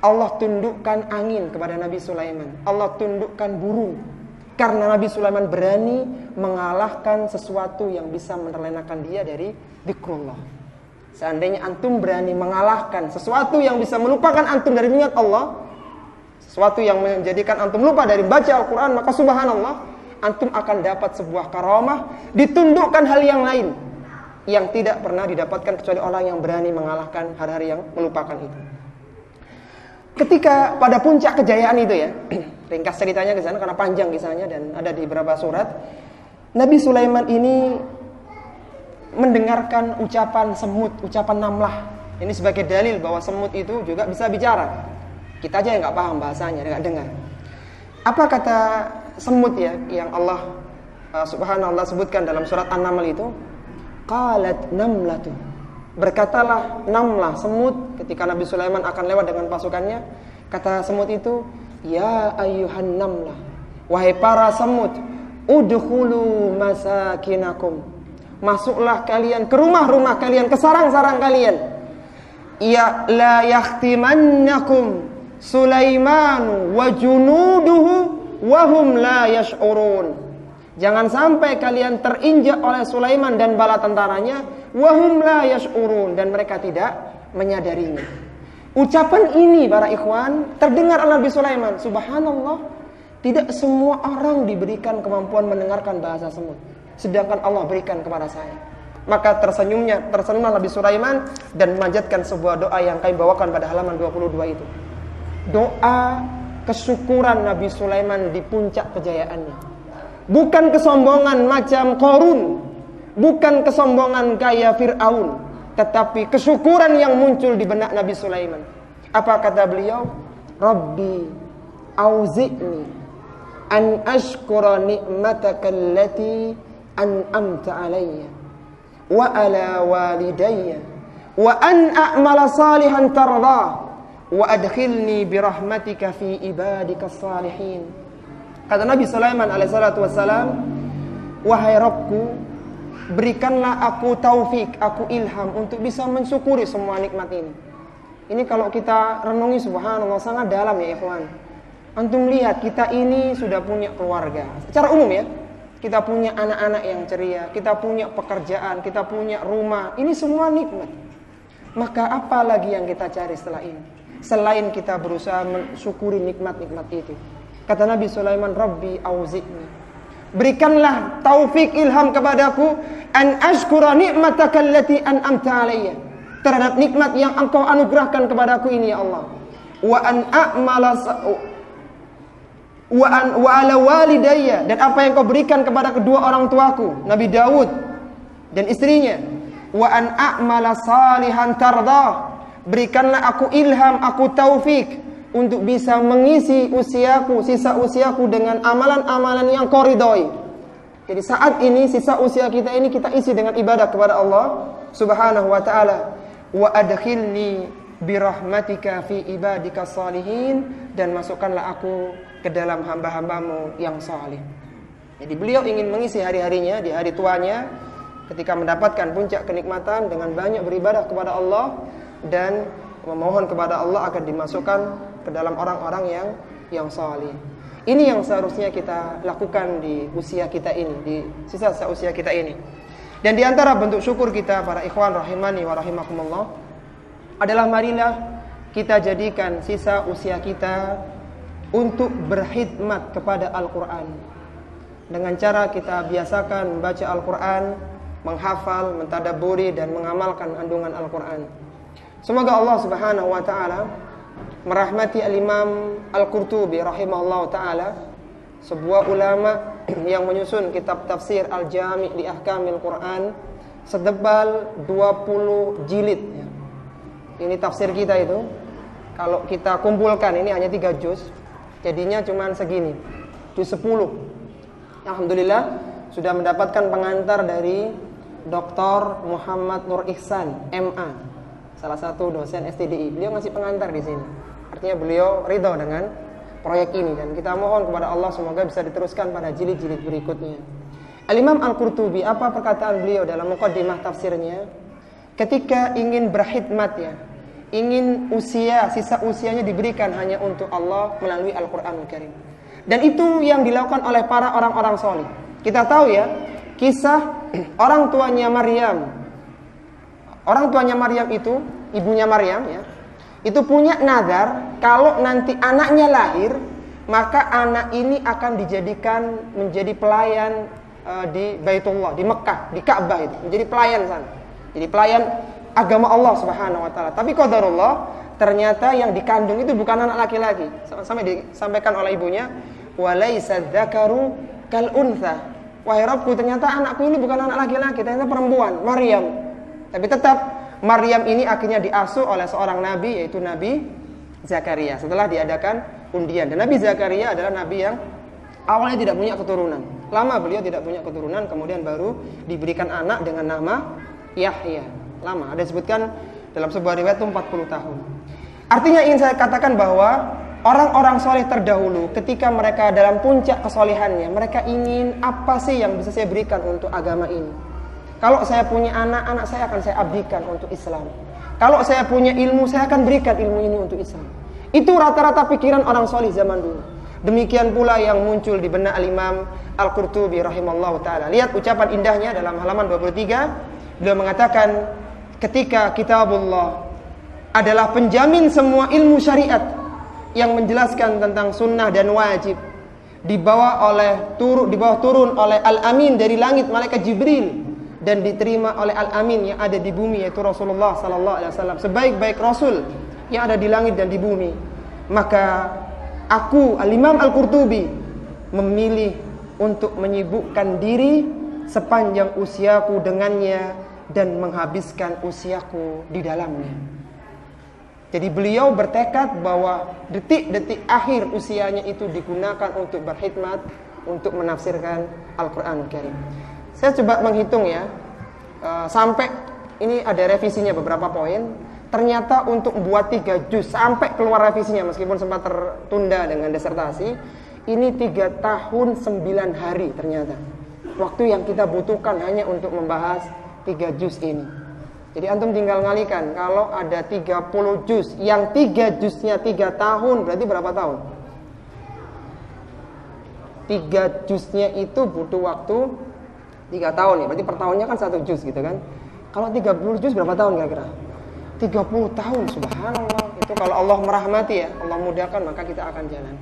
S1: Allah tundukkan angin kepada Nabi Sulaiman. Allah tundukkan burung. Karena Nabi Sulaiman berani mengalahkan sesuatu yang bisa menerlenakan dia dari zikrullah. Seandainya antum berani mengalahkan sesuatu yang bisa melupakan antum dari mengingat Allah, sesuatu yang menjadikan antum lupa dari baca Al-Quran, maka subhanallah, antum akan dapat sebuah karamah, ditundukkan hal yang lain yang tidak pernah didapatkan kecuali orang yang berani mengalahkan hari-hari yang melupakan itu. Ketika pada puncak kejayaan itu ya, ringkas ceritanya ke sana karena panjang kisahnya dan ada di beberapa surat. Nabi Sulaiman ini mendengarkan ucapan semut, ucapan namlah. Ini sebagai dalil bahwa semut itu juga bisa bicara. Kita aja yang nggak paham bahasanya, nggak dengar. Apa kata semut ya yang Allah subhanallah sebutkan dalam surat An-Naml itu? Qalat namlatun. Berkatalah namlah, semut, ketika Nabi Sulaiman akan lewat dengan pasukannya, kata semut itu, ya ayyuhan namlah, wahai para semut, udkhulu masakinakum, masuklah kalian ke rumah-rumah kalian, ke sarang-sarang kalian. Ya la yahtimannakum Sulaiman wa junuduhu wa hum la yash'urun. Jangan sampai kalian terinjak oleh Sulaiman dan bala tentaranya, wa hum la yash'urun, dan mereka tidak menyadarinya. Ucapan ini para ikhwan terdengar oleh Nabi Sulaiman. Subhanallah, tidak semua orang diberikan kemampuan mendengarkan bahasa semut, sedangkan Allah berikan kepada saya. Maka tersenyumlah Nabi Sulaiman dan memanjatkan sebuah doa yang kami bawakan pada halaman 22 itu. Doa kesyukuran Nabi Sulaiman di puncak kejayaannya. Bukan kesombongan macam Qarun, bukan kesombongan gaya Fir'aun, tetapi kesyukuran yang muncul di benak Nabi Sulaiman. Apa kata beliau? Rabbi auzi'ni an ashkura ni'mataka allati an'amta alayya wa ala walidayya wa an a'mala salihan tardah wa adkhilni birahmatika fi ibadika salihin. Kata Nabi Sulaiman alaihissalatu wassalam, wahai Rabbku, berikanlah aku taufik, aku ilham untuk bisa mensyukuri semua nikmat ini. Ini kalau kita renungi, subhanallah, sangat dalam ya ikhwan. Antum lihat, kita ini sudah punya keluarga. Secara umum ya, kita punya anak-anak yang ceria, kita punya pekerjaan, kita punya rumah. Ini semua nikmat. Maka apa lagi yang kita cari setelah ini? Selain kita berusaha mensyukuri nikmat-nikmat itu. Kata Nabi Sulaiman, Rabbi auzi'ni, berikanlah taufik, ilham kepadaku, an ashkura ni'mataka allati an'amta alayya, terhadap nikmat yang engkau anugerahkan kepadaku ini ya Allah. Wa an a'mala wa ala walidayya, dan apa yang kau berikan kepada kedua orang tuaku, Nabi Daud dan istrinya. Wa an a'mala salihan tardah, berikanlah aku ilham, aku taufik untuk bisa mengisi usiaku, sisa usiaku dengan amalan-amalan yang kau ridhoi. Jadi saat ini sisa usia kita ini kita isi dengan ibadah kepada Allah Subhanahu wa taala. Wa adkhilni birahmatika fi ibadika salihin, dan masukkanlah aku ke dalam hamba-hambamu yang saleh. Jadi beliau ingin mengisi hari-harinya di hari tuanya ketika mendapatkan puncak kenikmatan dengan banyak beribadah kepada Allah dan memohon kepada Allah akan dimasukkan ke dalam orang-orang yang saleh. Ini yang seharusnya kita lakukan di usia kita ini, di sisa usia kita ini. Dan di antara bentuk syukur kita para ikhwan rahimani wa rahimakumullah adalah marilah kita jadikan sisa usia kita untuk berkhidmat kepada Al-Quran. Dengan cara kita biasakan membaca Al-Quran, menghafal, mentadabburi dan mengamalkan kandungan Al-Quran. Semoga Allah Subhanahu wa taala merahmati Al-Imam Al-Qurtubi rahimahullah ta'ala, sebuah ulama yang menyusun kitab tafsir Al-Jami' li Ahkamil Quran setebal 20 jilid ya. Ini tafsir kita itu, kalau kita kumpulkan ini hanya 3 juz, jadinya cuma segini, juz 10. Alhamdulillah sudah mendapatkan pengantar dari Dr. Muhammad Nur Ihsan MA, salah satu dosen STDI. Beliau ngasih pengantar di sini. Artinya beliau ridho dengan proyek ini, dan kita mohon kepada Allah semoga bisa diteruskan pada jilid-jilid berikutnya. Al-Imam Al-Qurtubi, apa perkataan beliau dalam muqaddimah tafsirnya? Ketika ingin berkhidmat ya, ingin sisa usianya diberikan hanya untuk Allah melalui Al-Qur'anul Karim. Dan itu yang dilakukan oleh para orang-orang soleh. Kita tahu ya, kisah orang tuanya Maryam. Orang tuanya Maryam itu, ibunya Maryam ya, itu punya nazar kalau nanti anaknya lahir, maka anak ini akan dijadikan menjadi pelayan di Baitullah, di Mekah, di Ka'bah itu, menjadi pelayan sana. Jadi pelayan agama Allah Subhanahu wa taala. Tapi qadarullah, ternyata yang dikandung itu bukan anak laki-laki. Sampai disampaikan oleh ibunya, "Walaisa dzakaru kal untha." Wahai Rabbku, ternyata anakku ini bukan anak laki-laki, ternyata perempuan, Maryam. Tapi tetap Maryam ini akhirnya diasuh oleh seorang nabi, yaitu Nabi Zakaria, setelah diadakan undian. Dan Nabi Zakaria adalah nabi yang awalnya tidak punya keturunan. Lama beliau tidak punya keturunan, kemudian baru diberikan anak dengan nama Yahya. lama. Ada disebutkan dalam sebuah riwayat itu 40 tahun. Artinya ingin saya katakan bahwa orang-orang soleh terdahulu ketika mereka dalam puncak kesolehannya, mereka ingin apa sih yang bisa saya berikan untuk agama ini. Kalau saya punya anak saya akan saya abdikan untuk Islam. Kalau saya punya ilmu, saya akan berikan ilmu ini untuk Islam. Itu rata-rata pikiran orang soleh zaman dulu. Demikian pula yang muncul di benak Al-Imam Al-Qurtubi rahimallahu ta'ala. Lihat ucapan indahnya dalam halaman 23. Beliau mengatakan, ketika kitabullah adalah penjamin semua ilmu syariat yang menjelaskan tentang sunnah dan wajib, dibawa turun oleh Al-Amin dari langit, malaikat Jibril, dan diterima oleh Al-Amin yang ada di bumi, yaitu Rasulullah sallallahu alaihi wasallam, sebaik-baik rasul yang ada di langit dan di bumi. Maka aku, Al-Imam Al-Qurtubi, memilih untuk menyibukkan diri sepanjang usiaku dengannya dan menghabiskan usiaku di dalamnya. Jadi beliau bertekad bahwa detik-detik akhir usianya itu digunakan untuk berkhidmat, untuk menafsirkan Al-Quran Karim. Saya coba menghitung ya, sampai ini ada revisinya beberapa poin. Ternyata untuk membuat 3 juz sampai keluar revisinya, meskipun sempat tertunda dengan disertasi, ini 3 tahun 9 hari ternyata. Waktu yang kita butuhkan hanya untuk membahas 3 juz ini. Jadi antum tinggal ngalikan, kalau ada 30 juz, yang 3 juznya 3 tahun, berarti berapa tahun? 3 juznya itu butuh waktu 3 tahun ya, berarti per tahunnya kan 1 juz gitu kan. Kalau 30 juz berapa tahun kira-kira? 30 tahun, subhanallah. Itu kalau Allah merahmati ya, Allah mudahkan, maka kita akan jalan.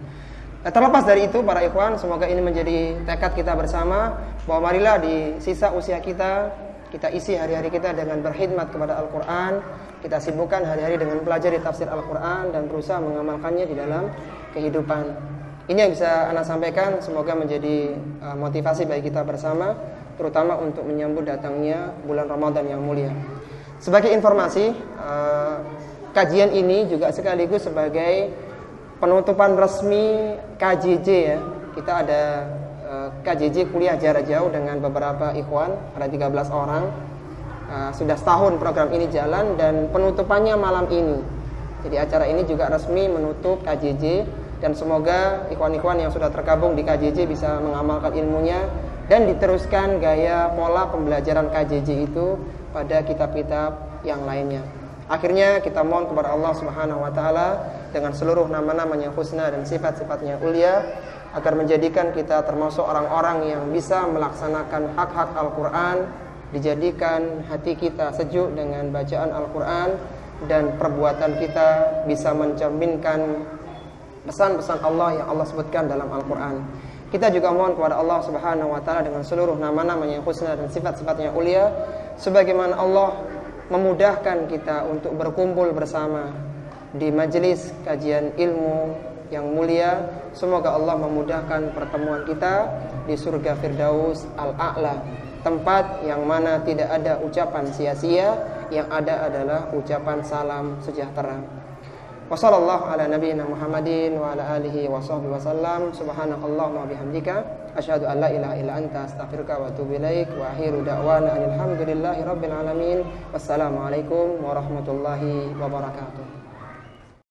S1: Nah, terlepas dari itu para ikhwan, semoga ini menjadi tekad kita bersama, bahwa marilah di sisa usia kita isi hari-hari kita dengan berkhidmat kepada Al-Quran. Kita sibukkan hari-hari dengan pelajari tafsir Al-Quran dan berusaha mengamalkannya di dalam kehidupan. Ini yang bisa Anda sampaikan, semoga menjadi motivasi bagi kita bersama, terutama untuk menyambut datangnya bulan Ramadan yang mulia. Sebagai informasi, kajian ini juga sekaligus sebagai penutupan resmi KJJ ya. Kita ada KJJ kuliah jarak jauh dengan beberapa ikhwan, ada 13 orang. Sudah setahun program ini jalan dan penutupannya malam ini. Jadi acara ini juga resmi menutup KJJ, dan semoga ikhwan-ikhwan yang sudah tergabung di KJJ bisa mengamalkan ilmunya dan diteruskan gaya pola pembelajaran KJJ itu pada kitab-kitab yang lainnya. Akhirnya kita mohon kepada Allah Subhanahu wa taala dengan seluruh nama-namanya husna dan sifat-sifatnya ulia, agar menjadikan kita termasuk orang-orang yang bisa melaksanakan hak-hak Al-Quran, dijadikan hati kita sejuk dengan bacaan Al-Quran, dan perbuatan kita bisa mencerminkan pesan-pesan Allah yang Allah sebutkan dalam Al-Quran. Kita juga mohon kepada Allah Subhanahu wa taala dengan seluruh nama-namanya husna dan sifat-sifatnya ulia, sebagaimana Allah memudahkan kita untuk berkumpul bersama di majelis kajian ilmu yang mulia. Semoga Allah memudahkan pertemuan kita di surga Firdaus Al-A'la, tempat yang mana tidak ada ucapan sia-sia, yang ada adalah ucapan salam sejahtera. Wassallallahu ala nabiyyina Muhammadin wa ala alihi wa sahbihi wasallam. Subhanakallahumma bihamdika asyhadu an la ilaha illa anta astaghfiruka wa atubu ilaik. Wa akhiru da'wana alhamdulillahi rabbil alamin. Wassalamualaikum warahmatullahi wabarakatuh.